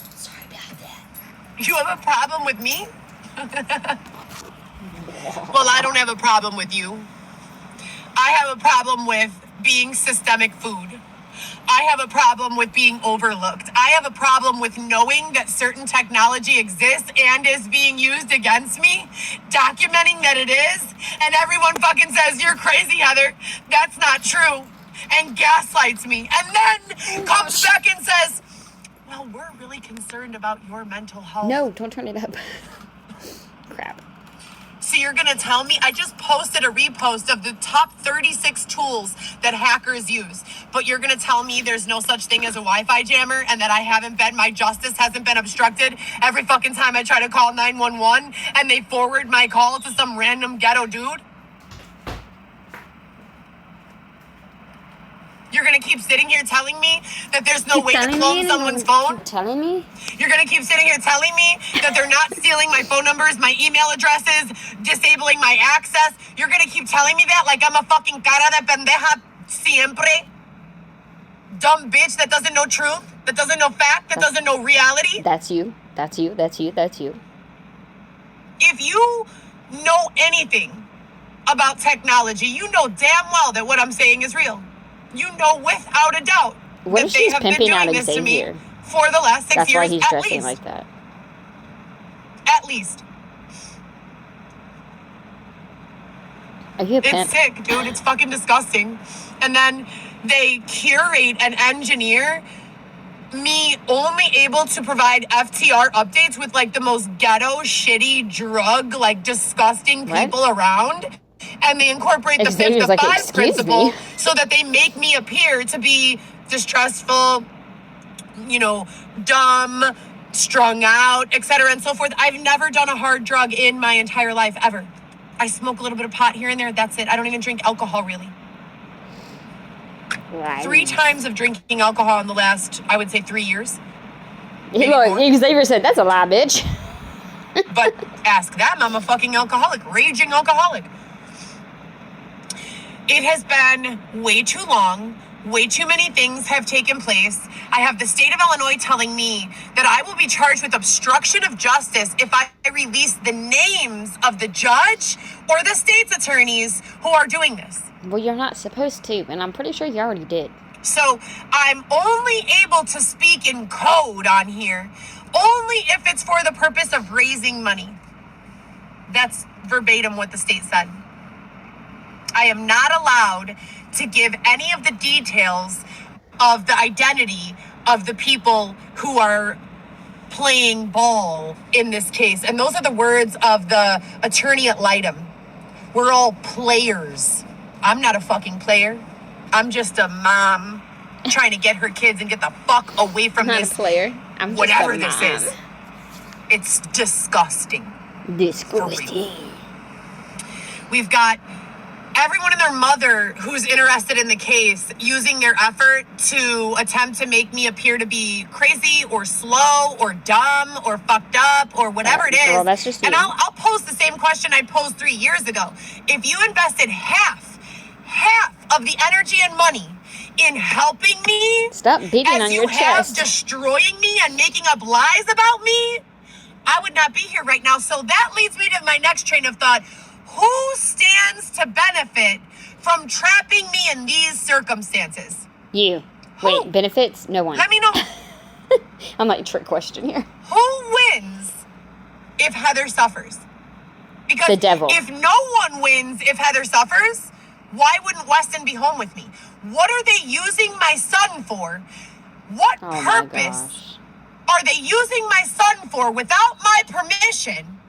[SPEAKER 2] Sorry about that.
[SPEAKER 3] You have a problem with me? Well, I don't have a problem with you. I have a problem with being systemic food. I have a problem with being overlooked. I have a problem with knowing that certain technology exists and is being used against me, documenting that it is, and everyone fucking says, you're crazy, Heather. That's not true. and gaslights me, and then comes back and says, well, we're really concerned about your mental health.
[SPEAKER 2] No, don't turn it up. Crap.
[SPEAKER 3] So you're going to tell me? I just posted a repost of the top 36 tools that hackers use. But you're going to tell me there's no such thing as a Wi-Fi jammer and that my justice hasn't been obstructed every fucking time I try to call 911 and they forward my call to some random ghetto dude? You're going to keep sitting here telling me that there's no way to clone someone's phone?
[SPEAKER 2] Telling me?
[SPEAKER 3] You're going to keep sitting here telling me that they're not stealing my phone numbers, my email addresses, disabling my access? You're going to keep telling me that like I'm a fucking cara de pendeja siempre? Dumb bitch that doesn't know truth, that doesn't know fact, that doesn't know reality?
[SPEAKER 2] That's you. That's you. That's you. That's you.
[SPEAKER 3] If you know anything about technology, you know damn well that what I'm saying is real. You know without a doubt
[SPEAKER 2] What
[SPEAKER 3] that
[SPEAKER 2] if
[SPEAKER 3] they
[SPEAKER 2] she's
[SPEAKER 3] have been
[SPEAKER 2] pimping out
[SPEAKER 3] doing this to me
[SPEAKER 2] Xavier?
[SPEAKER 3] for the last 6
[SPEAKER 2] That's
[SPEAKER 3] years
[SPEAKER 2] why he's
[SPEAKER 3] at
[SPEAKER 2] dressing
[SPEAKER 3] least.
[SPEAKER 2] like that.
[SPEAKER 3] At least.
[SPEAKER 2] Are you a pimp?
[SPEAKER 3] It's sick, dude. It's fucking disgusting. And then they curate and engineer me only able to provide FTR updates with like the most ghetto, shitty, drug, like disgusting people around. And they incorporate the 5 to 5 principle so that they make me appear to be distrustful, you know, dumb, strung out, etc. and so forth. I've never done a hard drug in my entire life, ever. I smoke a little bit of pot here and there. That's it. I don't even drink alcohol, really.
[SPEAKER 2] Right.
[SPEAKER 3] 3 times of drinking alcohol in the last, I would say, 3 years.
[SPEAKER 2] Look, Xavier said, that's a lie, bitch.
[SPEAKER 3] But ask them. I'm a fucking alcoholic, raging alcoholic. It has been way too long. Way too many things have taken place. I have the state of Illinois telling me that I will be charged with obstruction of justice if I release the names of the judge or the state's attorneys who are doing this.
[SPEAKER 2] Well, you're not supposed to, and I'm pretty sure you already did.
[SPEAKER 3] So I'm only able to speak in code on here, only if it's for the purpose of raising money. That's verbatim what the state said. I am not allowed to give any of the details of the identity of the people who are playing ball in this case. And those are the words of the attorney at Lightem. We're all players. I'm not a fucking player. I'm just a mom trying to get her kids and get the fuck away from
[SPEAKER 2] I'm
[SPEAKER 3] this.
[SPEAKER 2] not a player. I'm just
[SPEAKER 3] whatever
[SPEAKER 2] a
[SPEAKER 3] this
[SPEAKER 2] mom.
[SPEAKER 3] is. It's disgusting.
[SPEAKER 2] Disgusting.
[SPEAKER 3] We've got everyone and their mother who's interested in the case using their effort to attempt to make me appear to be crazy or slow or dumb or fucked up or whatever it is.
[SPEAKER 2] Well, that's just you.
[SPEAKER 3] And I'll pose the same question I posed 3 years ago. If you invested half of the energy and money in helping me,
[SPEAKER 2] stop beating on your chest,
[SPEAKER 3] destroying me and making up lies about me, I would not be here right now. So that leads me to my next train of thought. Who stands to benefit from trapping me in these circumstances?
[SPEAKER 2] You. Wait, benefits? No one.
[SPEAKER 3] Let me know.
[SPEAKER 2] I'm like, trick question here.
[SPEAKER 3] Who wins if Heather suffers? Because
[SPEAKER 2] the devil.
[SPEAKER 3] If no one wins if Heather suffers, why wouldn't Weston be home with me? What are they using my son for? What purpose are they using my son for without my permission?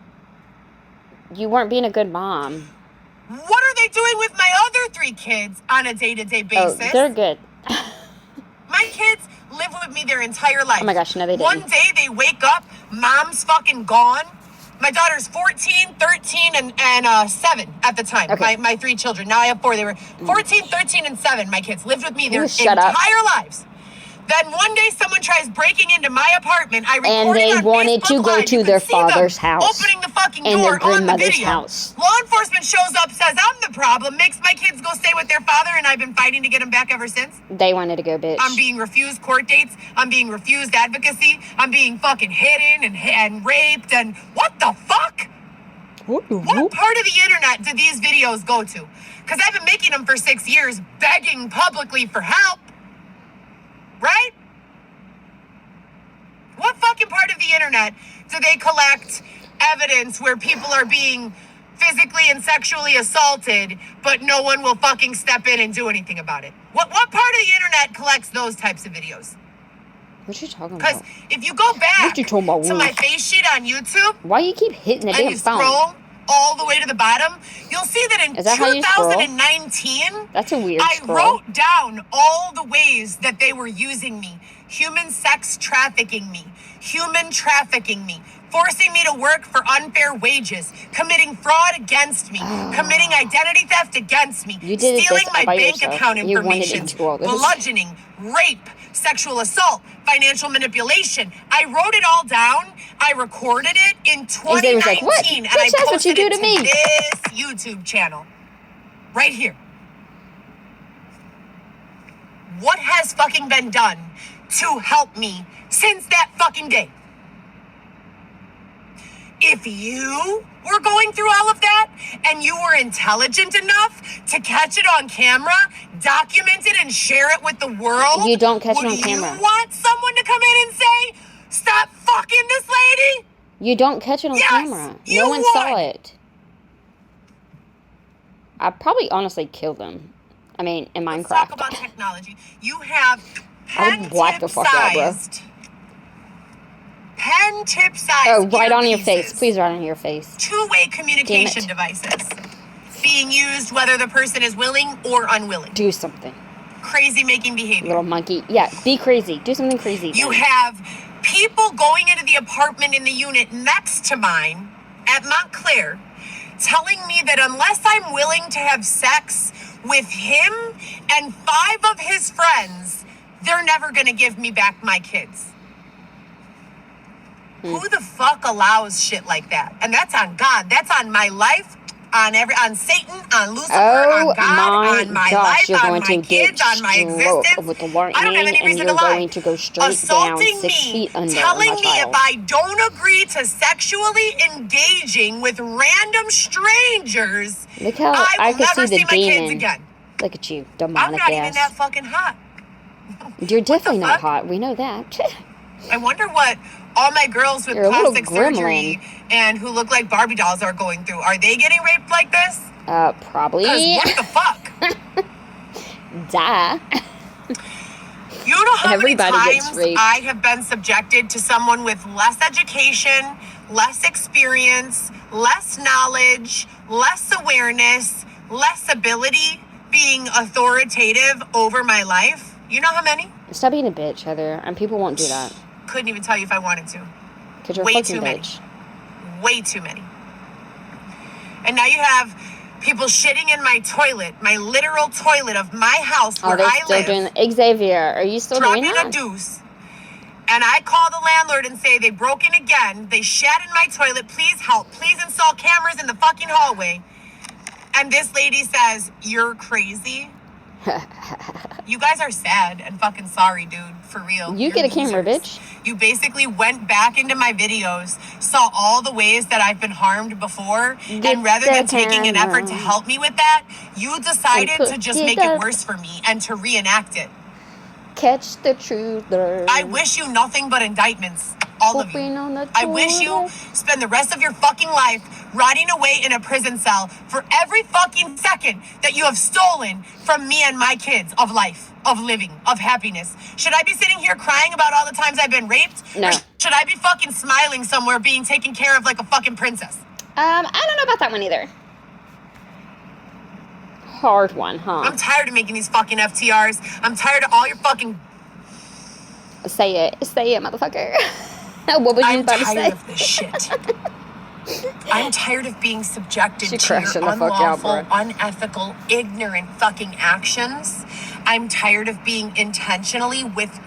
[SPEAKER 2] You weren't being a good mom.
[SPEAKER 3] What are they doing with my other 3 kids on a day-to-day basis?
[SPEAKER 2] Oh, they're good.
[SPEAKER 3] My kids live with me their entire life.
[SPEAKER 2] Oh my gosh, no they didn't.
[SPEAKER 3] One day they wake up, mom's fucking gone. My daughter's 14, 13, and 7 at the time.
[SPEAKER 2] Okay.
[SPEAKER 3] My 3 children. Now I have 4. They were 14, 13, and 7. My kids lived with me their
[SPEAKER 2] Shut up.
[SPEAKER 3] entire lives. Then one day someone tries breaking into my apartment. I recorded
[SPEAKER 2] and they
[SPEAKER 3] on
[SPEAKER 2] wanted
[SPEAKER 3] Facebook
[SPEAKER 2] to go
[SPEAKER 3] Live.
[SPEAKER 2] to
[SPEAKER 3] You
[SPEAKER 2] their
[SPEAKER 3] can see them
[SPEAKER 2] father's house.
[SPEAKER 3] opening the fucking
[SPEAKER 2] and
[SPEAKER 3] door
[SPEAKER 2] their
[SPEAKER 3] on the
[SPEAKER 2] grandmother's
[SPEAKER 3] video.
[SPEAKER 2] house.
[SPEAKER 3] Law enforcement shows up, says I'm the problem, makes my kids go stay with their father, and I've been fighting to get them back ever since.
[SPEAKER 2] They wanted to go, bitch.
[SPEAKER 3] I'm being refused court dates. I'm being refused advocacy. I'm being fucking hidden and raped. And what the fuck? What part of the internet do these videos go to? Because I've been making them for 6 years, begging publicly for help. Right? What fucking part of the internet do they collect evidence where people are being
[SPEAKER 4] physically and sexually assaulted, but no one will fucking step in and do anything about it. What part of the internet collects those types of videos?
[SPEAKER 2] What you talking
[SPEAKER 4] Because
[SPEAKER 2] about?
[SPEAKER 4] if you go back to my face sheet on YouTube,
[SPEAKER 2] why you keep hitting the
[SPEAKER 4] and
[SPEAKER 2] damn
[SPEAKER 4] you
[SPEAKER 2] phone?
[SPEAKER 4] scroll all the way to the bottom, you'll see that in 2019,
[SPEAKER 2] that's a weird
[SPEAKER 4] I
[SPEAKER 2] scroll.
[SPEAKER 4] wrote down all the ways that they were using me. Human sex trafficking me, human trafficking me, forcing me to work for unfair wages, committing fraud against me, committing identity theft against me, stealing my bank account information, bludgeoning, rape, sexual assault, financial manipulation. I wrote it all down. I recorded it in 2019, and I posted it to this YouTube channel right here. What has fucking been done to help me since that fucking day? If you were going through all of that and you were intelligent enough to catch it on camera, document it, and share it with the world,
[SPEAKER 2] you don't catch it on camera.
[SPEAKER 4] Would you want someone to come in and say, "Stop fucking this lady"?
[SPEAKER 2] You don't catch it on camera. No one saw it. I'd probably honestly kill them. I mean, in Minecraft.
[SPEAKER 4] Let's talk about technology. You have
[SPEAKER 2] pen tip size. Oh, right on your face. Please, right on your face.
[SPEAKER 4] Two-way communication devices being used whether the person is willing or unwilling.
[SPEAKER 2] Do something.
[SPEAKER 4] Crazy making behavior.
[SPEAKER 2] Little monkey. Yeah, be crazy. Do something crazy.
[SPEAKER 4] You have people going into the apartment in the unit next to mine at Montclair telling me that unless I'm willing to have sex with him and 5 of his friends, they're never going to give me back my kids. Who the fuck allows shit like that? And that's on God. That's on my life, on Satan, on Lucifer, on God, on my life, on my kids, on my existence.
[SPEAKER 2] With the lightning,
[SPEAKER 4] I don't have any reason to lie.
[SPEAKER 2] Going to go straight
[SPEAKER 4] assaulting
[SPEAKER 2] down 6 feet under
[SPEAKER 4] telling
[SPEAKER 2] my
[SPEAKER 4] me
[SPEAKER 2] child.
[SPEAKER 4] if I don't agree to sexually engaging with random strangers,
[SPEAKER 2] Look how
[SPEAKER 4] I will never
[SPEAKER 2] see
[SPEAKER 4] see
[SPEAKER 2] the
[SPEAKER 4] my kids
[SPEAKER 2] demon.
[SPEAKER 4] again.
[SPEAKER 2] Look at you, demonic
[SPEAKER 4] I'm not
[SPEAKER 2] ass.
[SPEAKER 4] even that fucking hot.
[SPEAKER 2] You're definitely not hot. We know that.
[SPEAKER 4] I wonder what all my girls with plastic surgery and who look like Barbie dolls are going through. Are they getting raped like this?
[SPEAKER 2] Probably.
[SPEAKER 4] What the fuck?
[SPEAKER 2] Duh.
[SPEAKER 4] You know how
[SPEAKER 2] Everybody
[SPEAKER 4] many
[SPEAKER 2] gets
[SPEAKER 4] times
[SPEAKER 2] raped.
[SPEAKER 4] I have been subjected to someone with less education, less experience, less knowledge, less awareness, less ability being authoritative over my life? You know how many?
[SPEAKER 2] Stop being a bitch, Heather. And people won't do that.
[SPEAKER 4] Couldn't even tell you if I wanted to.
[SPEAKER 2] Because you're
[SPEAKER 4] Way
[SPEAKER 2] a fucking
[SPEAKER 4] too many.
[SPEAKER 2] bitch.
[SPEAKER 4] Way too many. And now you have people shitting in my toilet, my literal toilet of my house where I live.
[SPEAKER 2] Still doing Xavier, are you still doing that?
[SPEAKER 4] Dropping a deuce. And I call the landlord and say they broke in again. They shat in my toilet. Please help. Please install cameras in the fucking hallway. And this lady says, "You're crazy." You guys are sad and fucking sorry, dude. For real.
[SPEAKER 2] You get a camera, bitch.
[SPEAKER 4] You basically went back into my videos, saw all the ways that I've been harmed before, and rather than taking an effort to help me with that, you decided to just make it worse for me and to reenact it.
[SPEAKER 2] Catch the truther.
[SPEAKER 4] I wish you nothing but indictments. All of you. I wish you spend the rest of your fucking life rotting away in a prison cell for every fucking second that you have stolen from me and my kids of life, of living, of happiness. Should I be sitting here crying about all the times I've been raped?
[SPEAKER 2] No.
[SPEAKER 4] Or should I be fucking smiling somewhere being taken care of like a fucking princess?
[SPEAKER 2] I don't know about that one either. Hard one, huh?
[SPEAKER 4] I'm tired of making these fucking FTRs. I'm tired of all your fucking...
[SPEAKER 2] Say it, motherfucker. What was you about to say?
[SPEAKER 4] I'm tired of this shit. I'm tired of being subjected to your unlawful, unethical, ignorant fucking actions. I'm tired of being intentionally with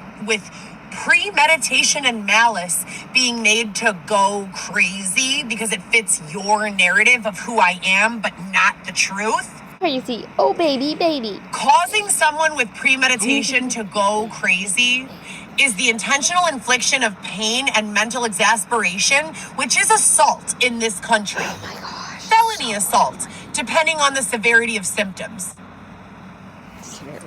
[SPEAKER 4] premeditation and malice being made to go crazy because it fits your narrative of who I am, but not the truth.
[SPEAKER 2] Crazy. Oh, baby.
[SPEAKER 4] Causing someone with premeditation to go crazy is the intentional infliction of pain and mental exasperation, which is assault in this country. Oh my gosh. Felony assault, depending on the severity of symptoms.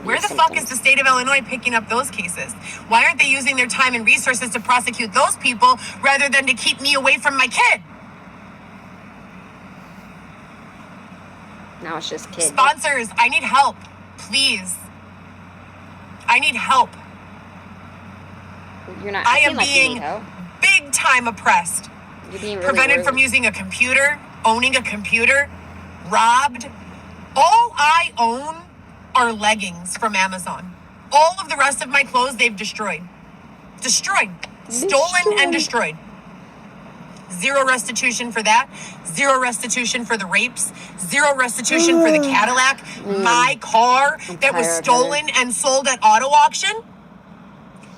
[SPEAKER 4] Where the fuck is the state of Illinois picking up those cases? Why aren't they using their time and resources to prosecute those people rather than to keep me away from my kid?
[SPEAKER 2] Now it's just kids.
[SPEAKER 4] Sponsors, I need help. Please. I need help.
[SPEAKER 2] You're not.
[SPEAKER 4] I am being big time oppressed.
[SPEAKER 2] You're being really
[SPEAKER 4] prevented
[SPEAKER 2] rude.
[SPEAKER 4] from using a computer, owning a computer, robbed. All I own are leggings from Amazon. All of the rest of my clothes, they've destroyed. Stolen and destroyed. Zero restitution for that. Zero restitution for the rapes. Zero restitution for the Cadillac. My car that was stolen and sold at auto auction.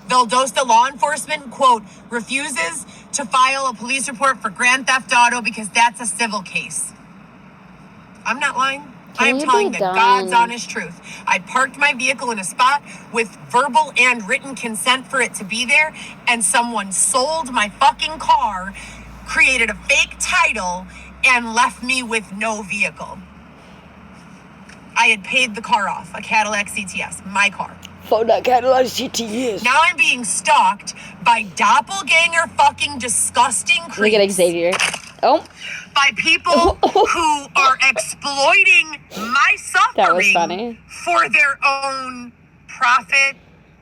[SPEAKER 4] Valdosta law enforcement, quote, refuses to file a police report for grand theft auto because that's a civil case. I'm not lying. I am telling the God's honest truth. I parked my vehicle in a spot with verbal and written consent for it to be there, and someone sold my fucking car, created a fake title, and left me with no vehicle. I had paid the car off, a Cadillac CTS, my car.
[SPEAKER 2] For that Cadillac CTS.
[SPEAKER 4] Now I'm being stalked by doppelganger fucking disgusting creeps.
[SPEAKER 2] Look at Xavier. Oh.
[SPEAKER 4] By people who are exploiting my suffering for their own profit,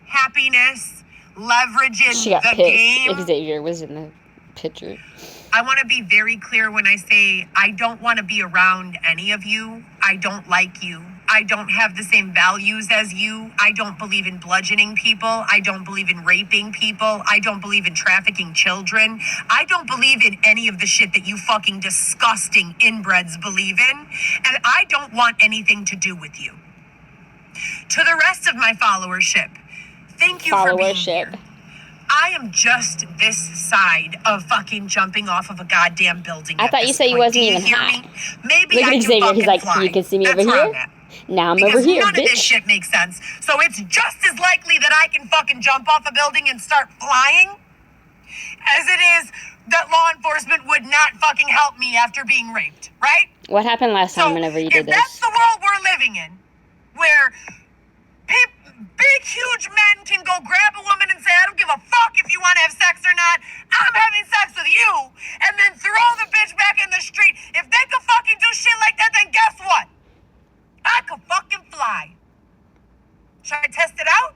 [SPEAKER 4] happiness, leverage in
[SPEAKER 2] she got
[SPEAKER 4] the
[SPEAKER 2] pissed.
[SPEAKER 4] game.
[SPEAKER 2] Xavier was in the picture.
[SPEAKER 3] I want to be very clear when I say I don't want to be around any of you. I don't like you. I don't have the same values as you. I don't believe in bludgeoning people. I don't believe in raping people. I don't believe in trafficking children. I don't believe in any of the shit that you fucking disgusting inbreds believe in. And I don't want anything to do with you. To the rest of my followership, thank you for being here. I am just this side of fucking jumping off of a goddamn building.
[SPEAKER 2] I thought you said you wasn't even high.
[SPEAKER 3] Maybe
[SPEAKER 2] look
[SPEAKER 3] I
[SPEAKER 2] at
[SPEAKER 3] do
[SPEAKER 2] Xavier. He's like,
[SPEAKER 3] fly.
[SPEAKER 2] you can see me
[SPEAKER 3] That's
[SPEAKER 2] over
[SPEAKER 3] where
[SPEAKER 2] here.
[SPEAKER 3] I'm at.
[SPEAKER 2] Now I'm
[SPEAKER 3] because
[SPEAKER 2] over here,
[SPEAKER 3] none
[SPEAKER 2] bitch.
[SPEAKER 3] of this shit makes sense. So it's just as likely that I can fucking jump off a building and start flying as it is that law enforcement would not fucking help me after being raped, right?
[SPEAKER 2] What happened last time whenever you did this?
[SPEAKER 3] If that's the world we're living in, where big, huge men can go grab a woman and say, I don't give a fuck if you want to have sex or not. I'm having sex with you. And then throw the bitch back in the street. If they could fucking do shit like that, then guess what? I could fucking fly. Should I test it out?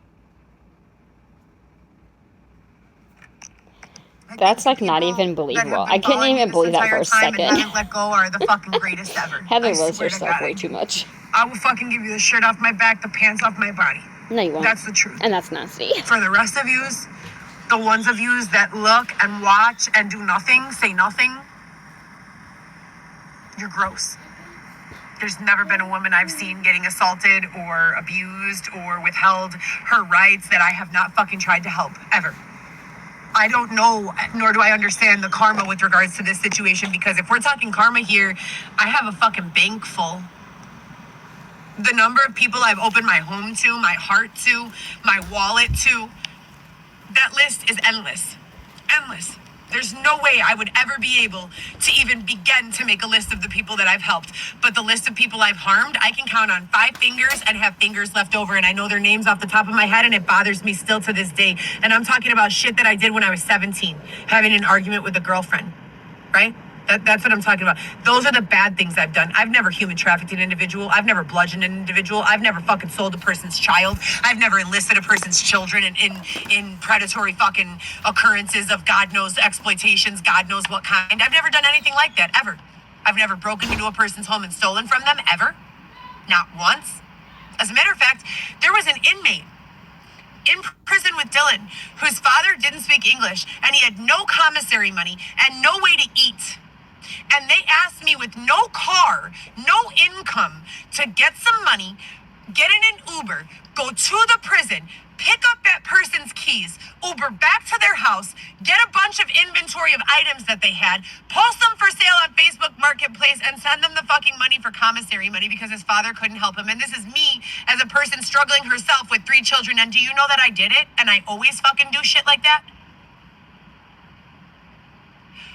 [SPEAKER 2] That's like not even believable. I couldn't even believe that for a second.
[SPEAKER 3] Haven't let go are the fucking greatest ever.
[SPEAKER 2] Heather loves herself way too much.
[SPEAKER 3] I will fucking give you the shirt off my back, the pants off my body.
[SPEAKER 2] No, you won't.
[SPEAKER 3] That's the truth.
[SPEAKER 2] And that's nasty.
[SPEAKER 3] For the rest of yous, the ones of yous that look and watch and do nothing, say nothing, you're gross. There's never been a woman I've seen getting assaulted or abused or withheld her rights that I have not fucking tried to help, ever. I don't know, nor do I understand the karma with regards to this situation, because if we're talking karma here, I have a fucking bank full. The number of people I've opened my home to, my heart to, my wallet to, that list is endless. Endless. There's no way I would ever be able to even begin to make a list of the people that I've helped. But the list of people I've harmed, I can count on 5 fingers and have fingers left over. And I know their names off the top of my head, and it bothers me still to this day. And I'm talking about shit that I did when I was 17, having an argument with a girlfriend, right? That's what I'm talking about. Those are the bad things I've done. I've never human trafficked an individual. I've never bludgeoned an individual. I've never fucking sold a person's child. I've never enlisted a person's children in predatory fucking occurrences of God knows exploitations, God knows what kind. I've never done anything like that, ever. I've never broken into a person's home and stolen from them, ever. Not once. As a matter of fact, there was an inmate in prison with Dylan whose father didn't speak English, and he had no commissary money and no way to eat. And they asked me with no car, no income, to get some money, get in an Uber, go to the prison, pick up that person's keys, Uber back to their house, get a bunch of inventory of items that they had, post them for sale on Facebook Marketplace, and send them the fucking money for commissary money because his father couldn't help him. And this is me as a person struggling herself with 3 children. And do you know that I did it? And I always fucking do shit like that?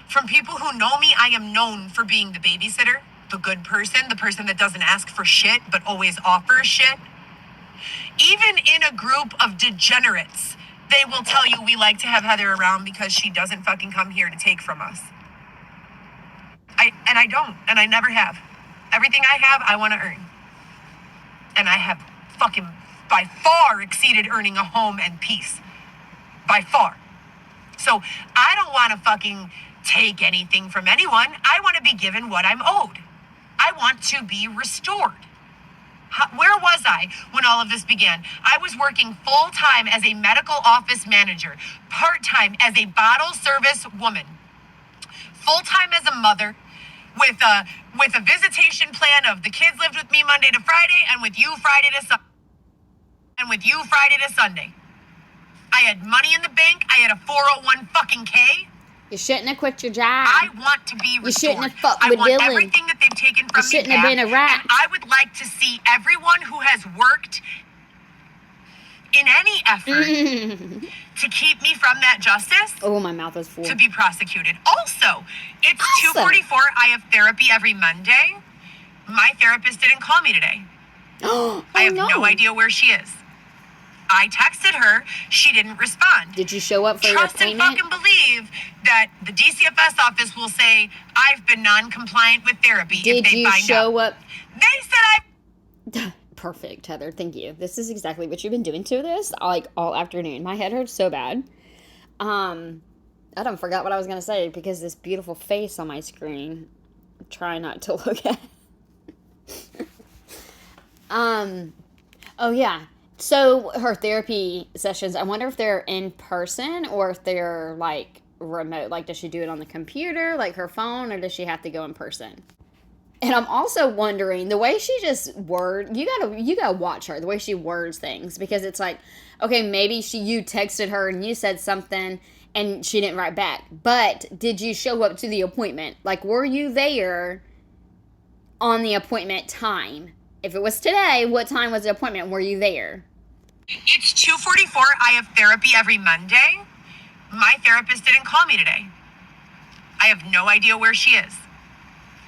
[SPEAKER 3] From people who know me, I am known for being the babysitter, the good person, the person that doesn't ask for shit but always offers shit. Even in a group of degenerates, they will tell you we like to have Heather around because she doesn't fucking come here to take from us. I don't, and I never have. Everything I have, I want to earn. And I have fucking by far exceeded earning a home and peace. By far. So I don't want to fucking take anything from anyone. I want to be given what I'm owed. I want to be restored. Where was I when all of this began? I was working full-time as a medical office manager, part-time as a bottle service woman, full-time as a mother, with a visitation plan of the kids lived with me Monday to Friday and with you Friday to Sunday. I had money in the bank. I had a 401 fucking K.
[SPEAKER 2] You shouldn't have quit your job.
[SPEAKER 3] I want to be restored.
[SPEAKER 2] You shouldn't have fucked
[SPEAKER 3] I
[SPEAKER 2] with
[SPEAKER 3] want
[SPEAKER 2] Dylan.
[SPEAKER 3] everything that they've taken from
[SPEAKER 2] You
[SPEAKER 3] me
[SPEAKER 2] shouldn't
[SPEAKER 3] back.
[SPEAKER 2] have been a rat.
[SPEAKER 3] And I would like to see everyone who has worked in any effort to keep me from that justice.
[SPEAKER 2] Oh, my mouth is full.
[SPEAKER 3] To be prosecuted. Also, it's 2:44. I have therapy every Monday. My therapist didn't call me today. I have no idea where she is. I texted her. She didn't respond.
[SPEAKER 2] Did you show up for your
[SPEAKER 3] Trust and
[SPEAKER 2] appointment?
[SPEAKER 3] fucking believe that the DCFS office will say, I've been non-compliant with therapy if
[SPEAKER 2] Did
[SPEAKER 3] they
[SPEAKER 2] you
[SPEAKER 3] find
[SPEAKER 2] show
[SPEAKER 3] out.
[SPEAKER 2] up?
[SPEAKER 3] They said I...
[SPEAKER 2] Perfect, Heather. Thank you. This is exactly what you've been doing to this, like, all afternoon. My head hurts so bad. I don't forgot what I was going to say because this beautiful face on my screen. I'm trying not to look at. Oh, yeah. So her therapy sessions, I wonder if they're in person or if they're, like, remote. Like, does she do it on the computer, like her phone, or does she have to go in person? And I'm also wondering, the way she just you gotta watch her, the way she words things, because it's like, okay, maybe you texted her and you said something and she didn't write back, but did you show up to the appointment? Like, were you there on the appointment time? If it was today, what time was the appointment? Were you there?
[SPEAKER 3] It's 2:44. I have therapy every Monday. My therapist didn't call me today. I have no idea where she is.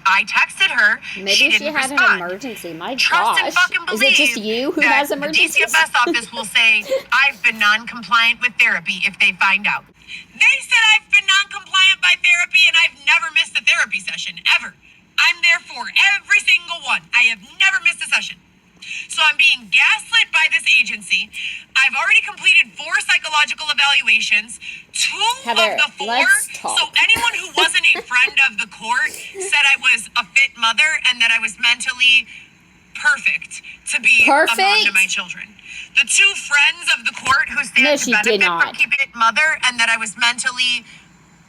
[SPEAKER 3] I texted her.
[SPEAKER 2] Maybe
[SPEAKER 3] she
[SPEAKER 2] she
[SPEAKER 3] didn't
[SPEAKER 2] had
[SPEAKER 3] respond.
[SPEAKER 2] an emergency. My
[SPEAKER 3] Trust and
[SPEAKER 2] gosh.
[SPEAKER 3] fucking
[SPEAKER 2] Is
[SPEAKER 3] believe
[SPEAKER 2] it just you who
[SPEAKER 3] that
[SPEAKER 2] has emergencies?
[SPEAKER 3] The DCFS office will say, I've been non-compliant with therapy if they find out. They said I've been non-compliant by therapy and I've never missed a therapy session, ever. I'm there for every single one. I have never missed a session. So I'm being gaslit by this agency. I've already completed 4 psychological evaluations. 2
[SPEAKER 2] Heather,
[SPEAKER 3] of the 4.
[SPEAKER 2] let's talk.
[SPEAKER 3] So anyone who wasn't a friend of the court said I was a fit mother and that I was mentally perfect to be a mom to my children. The 2 friends of the court who stand to benefit from keeping it mother and that I was mentally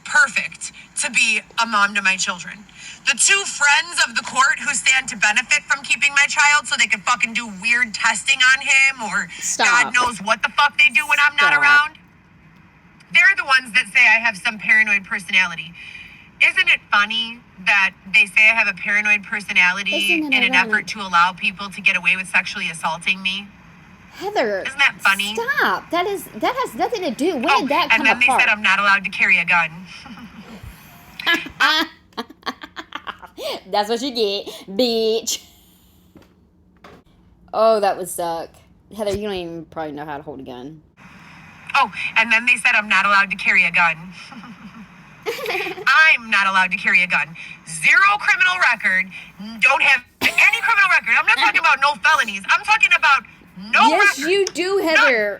[SPEAKER 3] perfect to be a mom to my children. The 2 friends of the court who stand to benefit from keeping my child so they can fucking do weird testing on him or God knows what the fuck they do when I'm not around. They're the ones that say I have some paranoid personality. Isn't it funny that they say I have a paranoid personality in an effort to allow people to get away with sexually assaulting me?
[SPEAKER 2] Heather,
[SPEAKER 3] isn't that funny?
[SPEAKER 2] Stop. That has nothing to do. When did that come
[SPEAKER 3] apart? And then they said I'm not allowed to carry a gun.
[SPEAKER 2] That's what you get, bitch. Oh, that would suck. Heather, you don't even probably know how to hold a gun.
[SPEAKER 3] Oh, and then they said I'm not allowed to carry a gun. I'm not allowed to carry a gun. 0 criminal record. Don't have any criminal record. I'm not talking about no felonies. I'm talking about no
[SPEAKER 2] Yes,
[SPEAKER 3] record.
[SPEAKER 2] you do, Heather.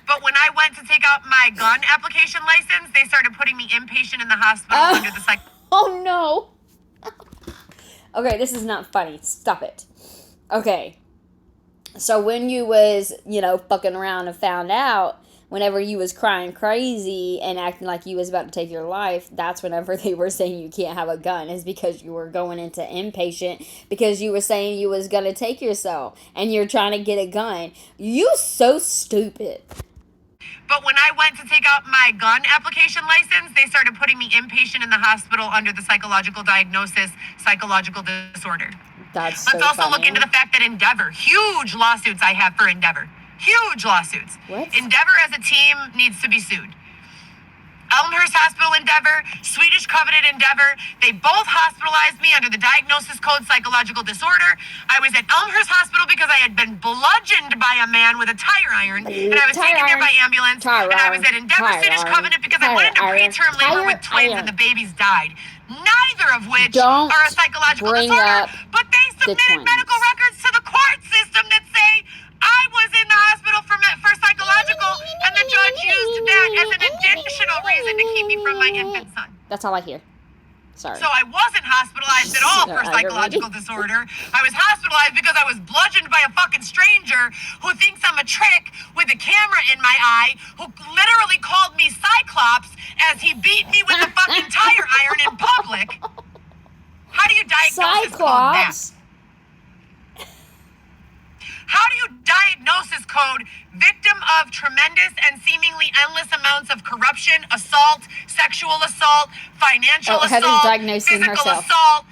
[SPEAKER 3] But when I went to take out my gun application license, they started putting me inpatient in the hospital under the psych.
[SPEAKER 2] Oh, no. Okay, this is not funny. Stop it. Okay. So when you was, fucking around and found out, whenever you was crying crazy and acting like you was about to take your life, that's whenever they were saying you can't have a gun, is because you were going into inpatient because you were saying you was going to take yourself and you're trying to get a gun. You so stupid.
[SPEAKER 3] But when I went to take out my gun application license, they started putting me inpatient in the hospital under the psychological diagnosis, psychological disorder.
[SPEAKER 2] Let's
[SPEAKER 3] also look into the fact that Endeavor, huge lawsuits I have for Endeavor. Huge lawsuits.
[SPEAKER 2] What?
[SPEAKER 3] Endeavor as a team needs to be sued. Elmhurst Hospital Endeavor, Swedish Covenant Endeavor, they both hospitalized me under the diagnosis code psychological disorder. I was at Elmhurst Hospital because I had been bludgeoned by a man with a tire iron, and I was taken there by ambulance. And I was at Endeavor Swedish Covenant because I went into preterm labor with twins and the babies died. neither of which
[SPEAKER 2] Don't
[SPEAKER 3] are a psychological
[SPEAKER 2] bring
[SPEAKER 3] disorder,
[SPEAKER 2] up
[SPEAKER 3] but they submitted medical records to the court system that say I was in the hospital for psychological, and the judge used that as an additional reason to keep me from my infant son.
[SPEAKER 2] That's all I hear. Sorry.
[SPEAKER 3] So I wasn't hospitalized at all for psychological disorder. I was hospitalized because I was bludgeoned by a fucking stranger who thinks I'm a trick with a camera in my eye, who literally called me Cyclops as he beat me with a fucking tire iron in public. How do you diagnose code that? How do you diagnosis code victim of tremendous and seemingly endless amounts of corruption, assault, sexual assault, financial
[SPEAKER 2] Heather's
[SPEAKER 3] assault,
[SPEAKER 2] diagnosing
[SPEAKER 3] physical
[SPEAKER 2] herself.
[SPEAKER 3] assault,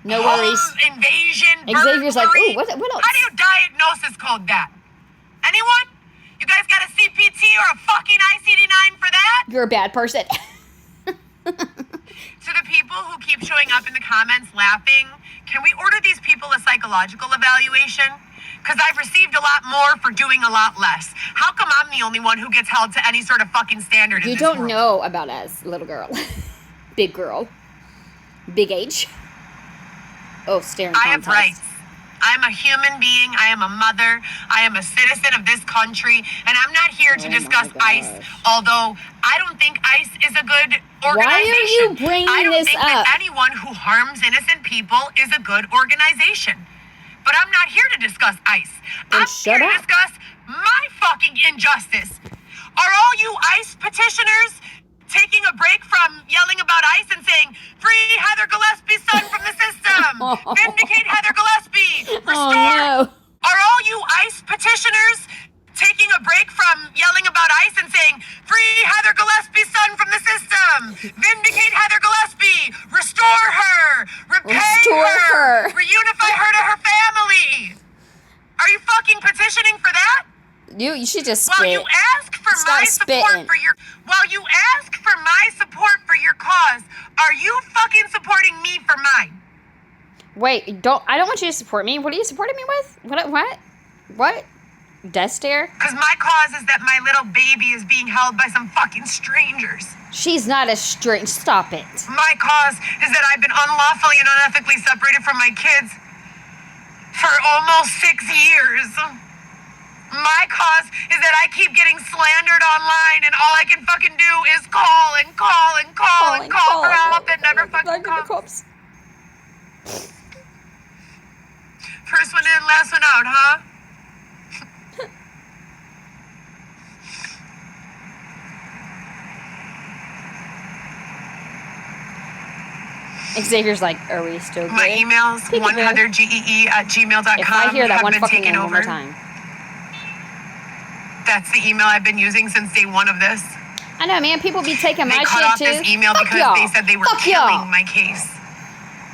[SPEAKER 2] No
[SPEAKER 3] home
[SPEAKER 2] worries.
[SPEAKER 3] invasion,
[SPEAKER 2] Xavier's like,
[SPEAKER 3] burglary?
[SPEAKER 2] ooh, what else?
[SPEAKER 3] How do you diagnosis code that? Anyone? You guys got a CPT or a fucking ICD-9 for that?
[SPEAKER 2] You're a bad person.
[SPEAKER 3] To the people who keep showing up in the comments laughing, can we order these people a psychological evaluation? Because I've received a lot more for doing a lot less. How come I'm the only one who gets held to any sort of fucking standard in
[SPEAKER 2] You
[SPEAKER 3] this
[SPEAKER 2] don't
[SPEAKER 3] world?
[SPEAKER 2] know about us, little girl. Big girl. Big age. Oh, staring
[SPEAKER 3] I have
[SPEAKER 2] contest.
[SPEAKER 3] rights. I'm a human being. I am a mother. I am a citizen of this country. And I'm not here to discuss ICE, although I don't think ICE is a good organization.
[SPEAKER 2] Why are you bringing
[SPEAKER 3] I don't
[SPEAKER 2] this
[SPEAKER 3] think
[SPEAKER 2] up?
[SPEAKER 3] that anyone who harms innocent people is a good organization. But I'm not here to discuss ICE.
[SPEAKER 2] Then
[SPEAKER 3] I'm
[SPEAKER 2] shut
[SPEAKER 3] here to
[SPEAKER 2] up.
[SPEAKER 3] discuss my fucking injustice. Are all you ICE petitioners taking a break from yelling about ICE and saying, free Heather Gillespie's son from the system, vindicate Heather Gillespie, restore?
[SPEAKER 2] Oh, no.
[SPEAKER 3] Are all you ICE petitioners taking a break from yelling about ICE and saying, free Heather Gillespie's son from the system, vindicate Heather Gillespie, restore her, repay
[SPEAKER 2] Restore her.
[SPEAKER 3] reunify her to her family? Are you fucking petitioning for that?
[SPEAKER 2] You should just
[SPEAKER 3] While
[SPEAKER 2] spit.
[SPEAKER 3] you ask for
[SPEAKER 2] Stop
[SPEAKER 3] my
[SPEAKER 2] spitting.
[SPEAKER 3] support for your cause, are you fucking supporting me for mine?
[SPEAKER 2] Wait, I don't want you to support me. What are you supporting me with? What? Death stare?
[SPEAKER 3] Because my cause is that my little baby is being held by some fucking strangers.
[SPEAKER 2] She's not a strange. Stop it.
[SPEAKER 3] My cause is that I've been unlawfully and unethically separated from my kids for almost 6 years. My cause is that I keep getting slandered online and all I can fucking do is call for help and never fucking comes. First one in, last one out, huh?
[SPEAKER 2] Xavier's like, are we still good?
[SPEAKER 3] My emails, oneheathergee@gmail.com,
[SPEAKER 2] If I hear that
[SPEAKER 3] have
[SPEAKER 2] one
[SPEAKER 3] been
[SPEAKER 2] fucking
[SPEAKER 3] taken
[SPEAKER 2] name one more
[SPEAKER 3] over.
[SPEAKER 2] time.
[SPEAKER 3] That's the email I've been using since day one of this.
[SPEAKER 2] I know, man. People be taking
[SPEAKER 3] They
[SPEAKER 2] my
[SPEAKER 3] cut
[SPEAKER 2] shit
[SPEAKER 3] off
[SPEAKER 2] too.
[SPEAKER 3] this email
[SPEAKER 2] Fuck
[SPEAKER 3] because
[SPEAKER 2] y'all.
[SPEAKER 3] they said they were
[SPEAKER 2] Fuck
[SPEAKER 3] killing
[SPEAKER 2] y'all.
[SPEAKER 3] my case.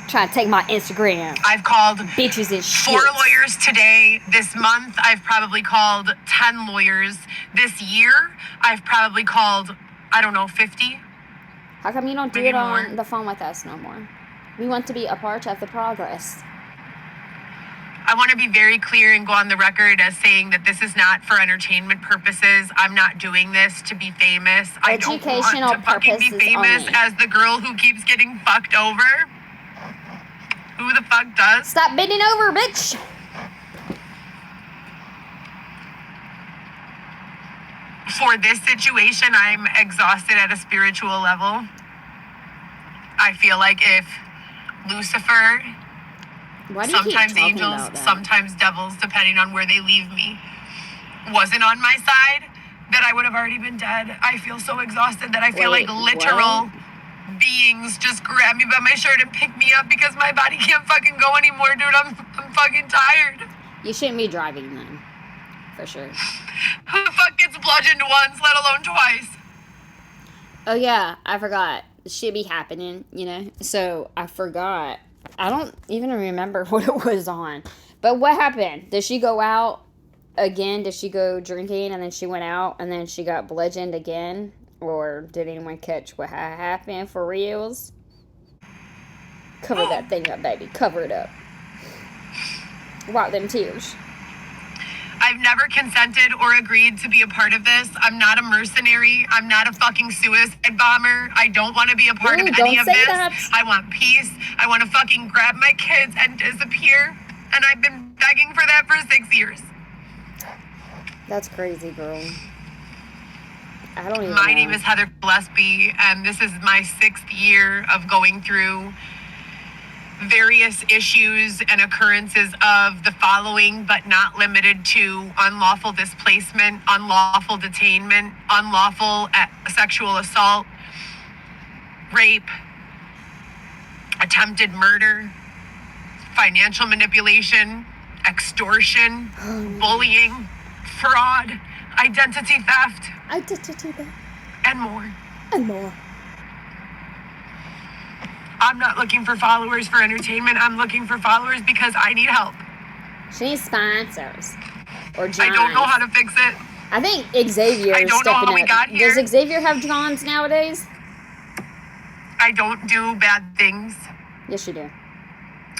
[SPEAKER 2] Trying to take my Instagram.
[SPEAKER 3] I've called
[SPEAKER 2] Bitches and shit.
[SPEAKER 3] 4 lawyers today. This month, I've probably called 10 lawyers. This year, I've probably called, 50.
[SPEAKER 2] How come you don't do
[SPEAKER 3] Maybe
[SPEAKER 2] it on
[SPEAKER 3] more.
[SPEAKER 2] the phone with us no more? We want to be a part of the progress.
[SPEAKER 3] I want to be very clear and go on the record as saying that this is not for entertainment purposes. I'm not doing this to be famous. I don't
[SPEAKER 2] Educational
[SPEAKER 3] want to fucking be
[SPEAKER 2] purposes
[SPEAKER 3] famous
[SPEAKER 2] only.
[SPEAKER 3] as the girl who keeps getting fucked over. Who the fuck does?
[SPEAKER 2] Stop bending over, bitch.
[SPEAKER 3] For this situation, I'm exhausted at a spiritual level. I feel like if Lucifer,
[SPEAKER 2] Why do you keep
[SPEAKER 3] sometimes
[SPEAKER 2] talking
[SPEAKER 3] angels,
[SPEAKER 2] about that?
[SPEAKER 3] sometimes devils, depending on where they leave me, wasn't on my side, that I would have already been dead. I feel so exhausted that I feel
[SPEAKER 2] Wait,
[SPEAKER 3] like literal
[SPEAKER 2] what?
[SPEAKER 3] beings just grab me by my shirt and pick me up because my body can't fucking go anymore, dude. I'm fucking tired.
[SPEAKER 2] You shouldn't be driving then. For sure.
[SPEAKER 3] Who the fuck gets bludgeoned once, let alone twice?
[SPEAKER 2] Oh, yeah. I forgot. Shit be happening, you know? So, I forgot. I don't even remember what it was on. But what happened? Did she go out again? Did she go drinking and then she went out and then she got bludgeoned again? Or did anyone catch what happened for reals? Cover that thing up, baby. Cover it up. Wipe them tears.
[SPEAKER 3] I've never consented or agreed to be a part of this. I'm not a mercenary. I'm not a fucking suicide bomber. I don't want to be a part of any of this. I want peace. I want to fucking grab my kids and disappear. And I've been begging for that for 6 years.
[SPEAKER 2] That's crazy, girl. I don't even know.
[SPEAKER 3] My name is Heather Gillespie, and this is my 6th year of going through various issues and occurrences of the following, but not limited to unlawful displacement, unlawful detainment, unlawful sexual assault, rape, attempted murder, financial manipulation, extortion, bullying, fraud, identity theft, and more. I'm not looking for followers for entertainment. I'm looking for followers because I need help.
[SPEAKER 2] She needs sponsors. Or Johns.
[SPEAKER 3] I don't know how to fix it.
[SPEAKER 2] I think Xavier is stepping up.
[SPEAKER 3] I don't know how we got here.
[SPEAKER 2] Does Xavier have Johns nowadays?
[SPEAKER 3] I don't do bad things.
[SPEAKER 2] Yes, you do.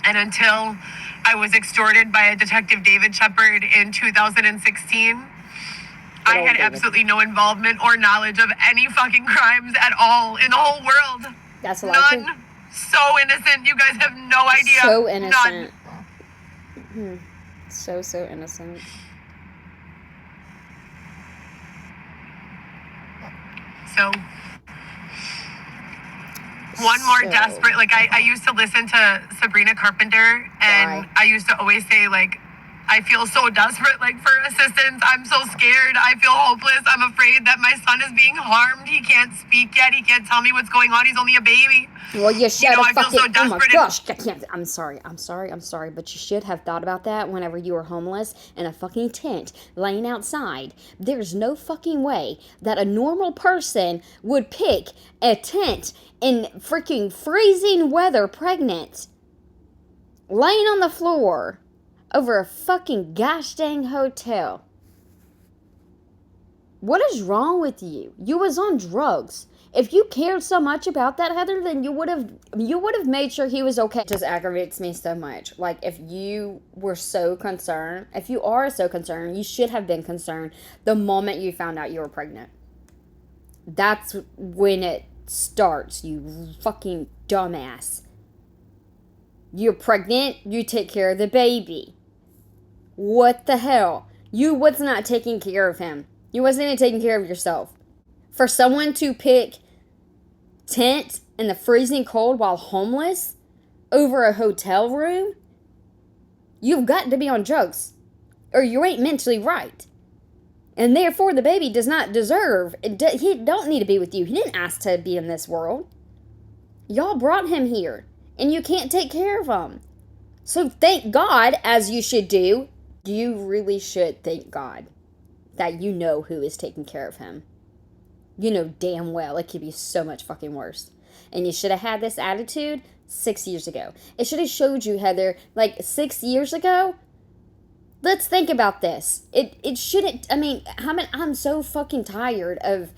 [SPEAKER 3] And until I was extorted by a Detective David Shepard in 2016, I had absolutely no involvement or knowledge of any fucking crimes at all in the whole world.
[SPEAKER 2] That's a lot.
[SPEAKER 3] None. So innocent. You guys have no idea.
[SPEAKER 2] So innocent.
[SPEAKER 3] None.
[SPEAKER 2] So innocent.
[SPEAKER 3] So, one more desperate, like, I used to listen to Sabrina Carpenter, and I used to always say, like, I feel so desperate, like, for assistance. I'm so scared. I feel hopeless. I'm afraid that my son is being harmed. He can't speak yet. He can't tell me what's going on. He's only a baby.
[SPEAKER 2] Well, you should have fucking...
[SPEAKER 3] so
[SPEAKER 2] oh my gosh, I can't... I'm sorry, but you should have thought about that whenever you were homeless in a fucking tent, laying outside. There's no fucking way that a normal person would pick a tent in freaking freezing weather pregnant, laying on the floor, over a fucking gosh dang hotel. What is wrong with you? You was on drugs. If you cared so much about that, Heather, then you would have made sure he was okay. It just aggravates me so much. Like, if you were so concerned, if you are so concerned, you should have been concerned the moment you found out you were pregnant. That's when it starts, you fucking dumbass. You're pregnant, you take care of the baby. What the hell? You was not taking care of him. You wasn't even taking care of yourself. For someone to pick tent in the freezing cold while homeless over a hotel room, you've got to be on drugs, or you ain't mentally right. And therefore, the baby does not deserve, he don't need to be with you. He didn't ask to be in this world. Y'all brought him here, and you can't take care of him. So thank God, as you should do. You really should thank God that you know who is taking care of him. You know damn well it could be so much fucking worse. And you should have had this attitude 6 years ago. It should have showed you, Heather, like 6 years ago. Let's think about this. It shouldn't, I mean, I'm so fucking tired of,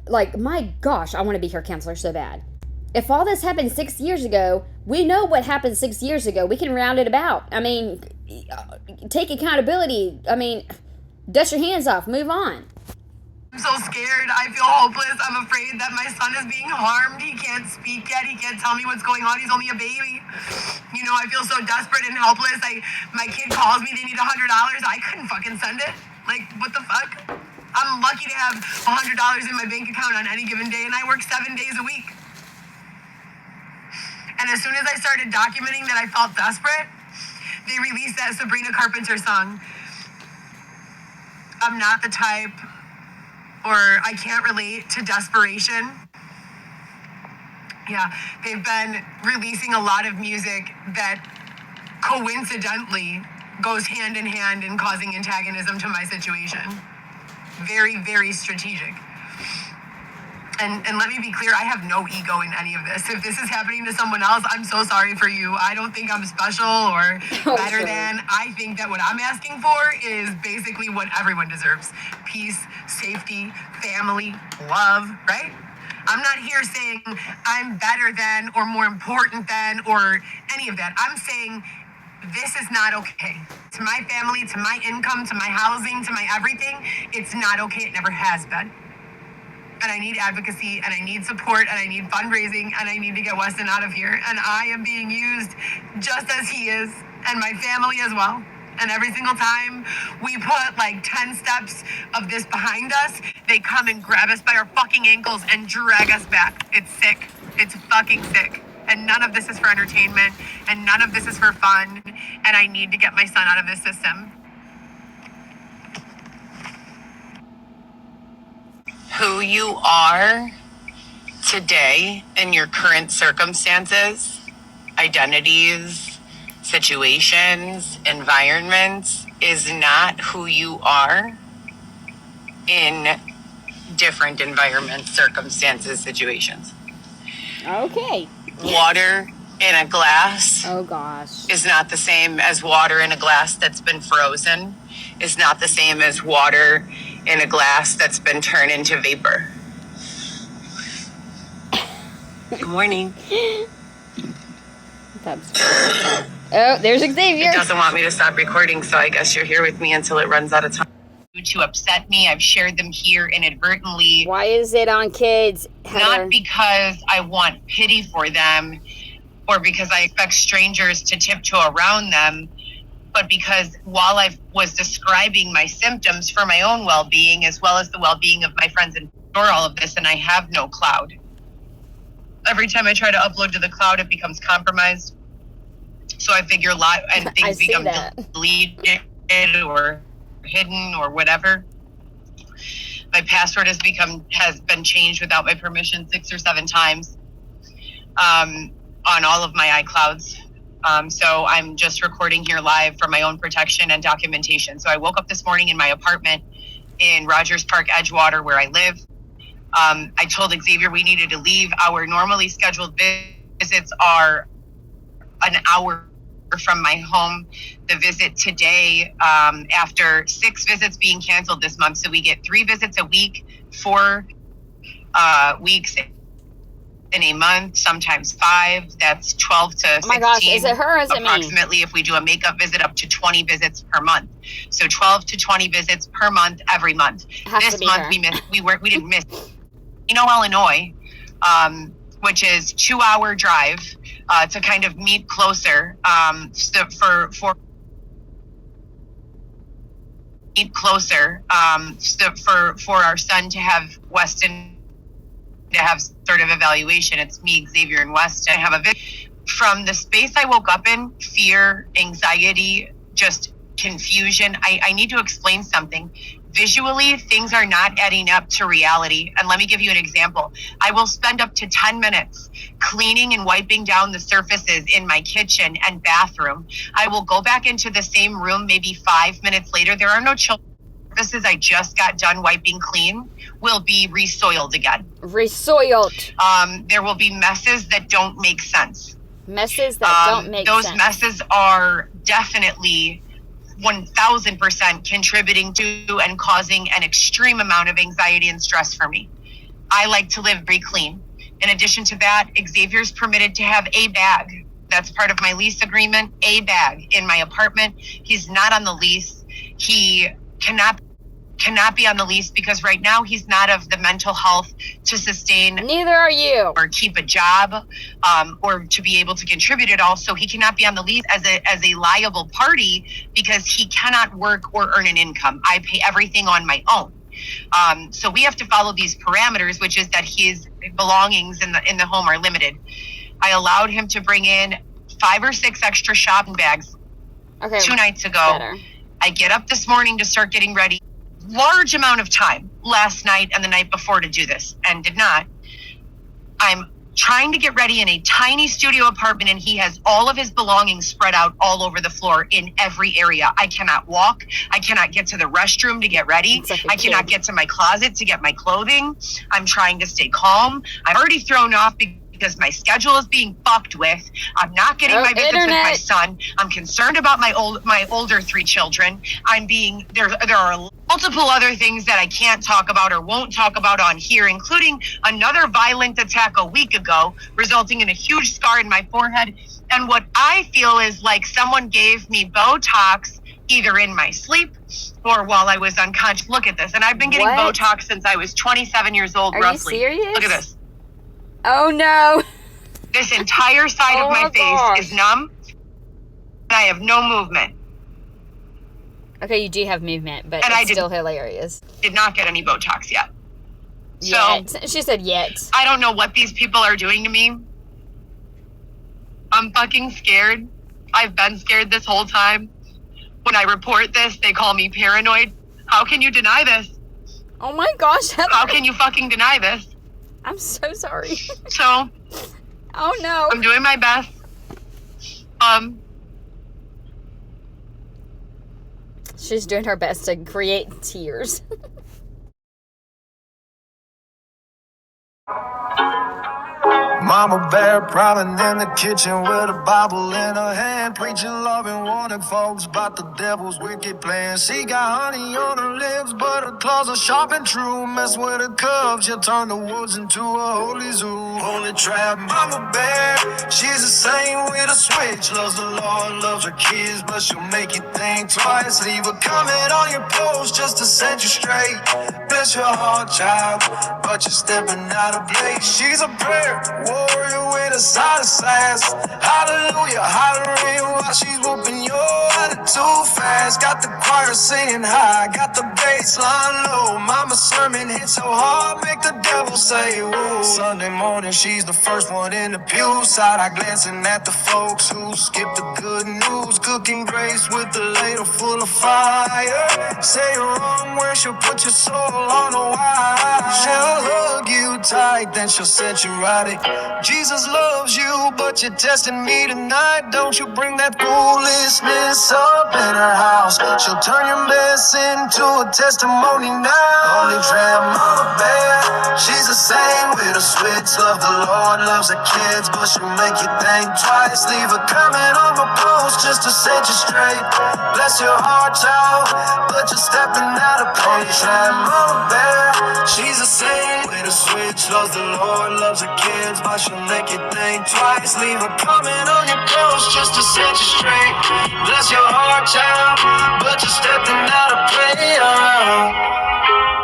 [SPEAKER 2] like, my gosh, I want to be her counselor so bad. If all this happened 6 years ago, we know what happened 6 years ago. We can round it about. I mean, take accountability. I mean, dust your hands off. Move on.
[SPEAKER 3] I'm so scared. I feel hopeless. I'm afraid that my son is being harmed. He can't speak yet. He can't tell me what's going on. He's only a baby. You know, I feel so desperate and helpless. My kid calls me. They need $100. I couldn't fucking send it. Like, what the fuck? I'm lucky to have $100 in my bank account on any given day, and I work 7 days a week. And as soon as I started documenting that I felt desperate, they released that Sabrina Carpenter song. I'm not the type, or I can't relate to desperation. Yeah, they've been releasing a lot of music that coincidentally goes hand in hand in causing antagonism to my situation. Very, very strategic. And let me be clear, I have no ego in any of this. If this is happening to someone else, I'm so sorry for you. I don't think I'm special or better than. I think that what I'm asking for is basically what everyone deserves. Peace, safety, family, love, right? I'm not here saying I'm better than or more important than or any of that. I'm saying This is not okay. To my family, to my income, to my housing, to my everything, it's not okay. It never has been. And I need advocacy, and I need support, and I need fundraising, and I need to get Weston out of here. And I am being used just as he is, and my family as well. And every single time we put like 10 steps of this behind us, they come and grab us by our fucking ankles and drag us back. It's sick. It's fucking sick. And none of this is for entertainment, and none of this is for fun. And I need to get my son out of this system. Who you are today in your current circumstances, identities, situations, environments is not who you are in different environments, circumstances, situations.
[SPEAKER 2] Okay.
[SPEAKER 3] Water in a glass,
[SPEAKER 2] oh gosh,
[SPEAKER 3] is not the same as water in a glass that's been frozen, is not the same as water in a glass that's been turned into vapor. Good morning.
[SPEAKER 2] That's oh, there's Xavier.
[SPEAKER 3] It doesn't want me to stop recording, so I guess you're here with me until it runs out of time. To upset me, I've shared them here inadvertently.
[SPEAKER 2] Why is it on kids, Heather?
[SPEAKER 3] Not because I want pity for them or because I expect strangers to tiptoe around them, but because while I was describing my symptoms for my own well-being as well as the well-being of my friends and for all of this, and I have no cloud. Every time I try to upload to the cloud, it becomes compromised. So I figure and things become deleted or hidden or whatever. My password has been changed without my permission 6 or 7 times on all of my iClouds. So I'm just recording here live for my own protection and documentation. So I woke up this morning in my apartment in Rogers Park, Edgewater, where I live. I told Xavier we needed to leave. Our normally scheduled visits are an hour from my home. The visit today, after 6 visits being canceled this month, so we get 3 visits a week, 4 weeks in a month, sometimes 5. That's 12 to 16.
[SPEAKER 2] Oh my gosh, is it her or is it me?
[SPEAKER 3] Approximately, if we do a makeup visit, up to 20 visits per month. So 12 to 20 visits per month, every month. This month we didn't miss. Illinois, which is 2-hour drive to kind of meet closer for our son to have Weston to have sort of evaluation. It's me, Xavier, and Weston. I have a from the space I woke up in, fear, anxiety, just confusion. I need to explain something. Visually, things are not adding up to reality. And let me give you an example. I will spend up to 10 minutes cleaning and wiping down the surfaces in my kitchen and bathroom. I will go back into the same room maybe 5 minutes later. There are no children. Surfaces I just got done wiping clean will be resoiled again.
[SPEAKER 2] Resoiled.
[SPEAKER 3] There will be messes that don't make sense.
[SPEAKER 2] Messes that don't make sense.
[SPEAKER 3] Those messes are definitely 1000% contributing to and causing an extreme amount of anxiety and stress for me. I like to live very clean. In addition to that, Xavier's permitted to have a bag. That's part of my lease agreement, a bag in my apartment. He's not on the lease. He cannot be on the lease because right now he's not of the mental health to sustain.
[SPEAKER 2] Neither are you.
[SPEAKER 3] Or keep a job, or to be able to contribute at all. So he cannot be on the lease as a liable party because he cannot work or earn an income. I pay everything on my own. So we have to follow these parameters, which is that his belongings in the home are limited. I allowed him to bring in 5 or 6 extra shopping bags 2 nights ago.
[SPEAKER 2] Better.
[SPEAKER 3] I get up this morning to start getting ready. Large amount of time last night and the night before to do this and did not. I'm trying to get ready in a tiny studio apartment and he has all of his belongings spread out all over the floor in every area. I cannot walk. I cannot get to the restroom to get ready. I cannot get to my closet to get my clothing. I'm trying to stay calm. I'm already thrown off because because my schedule is being fucked with. I'm not getting my visits with my son. I'm concerned about my older 3 children. There are multiple other things that I can't talk about or won't talk about on here, including another violent attack a week ago, resulting in a huge scar in my forehead. And what I feel is like someone gave me Botox either in my sleep or while I was unconscious. Look at this. And I've been getting Botox since I was 27 years old, roughly.
[SPEAKER 2] Are you serious?
[SPEAKER 3] Look at this.
[SPEAKER 2] Oh, no.
[SPEAKER 3] This entire side of my face is numb, and I have no movement.
[SPEAKER 2] Okay, you do have movement, but it's still hilarious.
[SPEAKER 3] Did not get any Botox yet.
[SPEAKER 2] Yet. She said yet.
[SPEAKER 3] I don't know what these people are doing to me. I'm fucking scared. I've been scared this whole time. When I report this, they call me paranoid. How can you deny this?
[SPEAKER 2] Oh my gosh, Heather.
[SPEAKER 3] How can you fucking deny this?
[SPEAKER 2] I'm so sorry.
[SPEAKER 3] So,
[SPEAKER 2] oh no.
[SPEAKER 3] I'm doing my best.
[SPEAKER 2] She's doing her best to create tears.
[SPEAKER 13] Mama bear prowling in the kitchen with a Bible in her hand, preaching love and warning folks about the devil's wicked plans. She got honey on her lips, but her claws are sharp and true. Mess with her cubs, she'll turn the woods into a holy zoo. Holy trap, Mama bear, she's a saint with a switch. Loves the Lord, loves her kids, but she'll make you think twice. Leave a comment on your post just to set you straight. Bless your heart, child, but you're stepping out of place. She's a prayer warrior with a side of sass. Hallelujah, hallelujah, while she's whooping your attitude fast. Got the choir singing high, got the bass line low. Mama's sermon hit so hard, make the devil say whoa. Sunday morning, she's the first one in the pew. Side eye glancing at the folks who skip the good news. Cooking grace with a ladle full of fire. Say you're wrong where she'll put your soul on a wire. She'll hug you tight, then she'll set you right. Jesus loves you, but you're testing me tonight. Don't you bring that foolishness up in her house. She'll turn your mess into a testimony now. Only trap, Mama bear, she's a saint with a switch. Love the Lord, loves her kids, but she'll make you think twice. Leave a comment on my post just to set you straight. Bless your heart, child, but you're stepping out of place. Only trap, Mama bear, she's a saint with a switch. Loves the Lord, loves her kids, but she'll make you think twice. Leave a comment on your post just to set you straight. Bless your heart, child, but you're stepping out of prayer.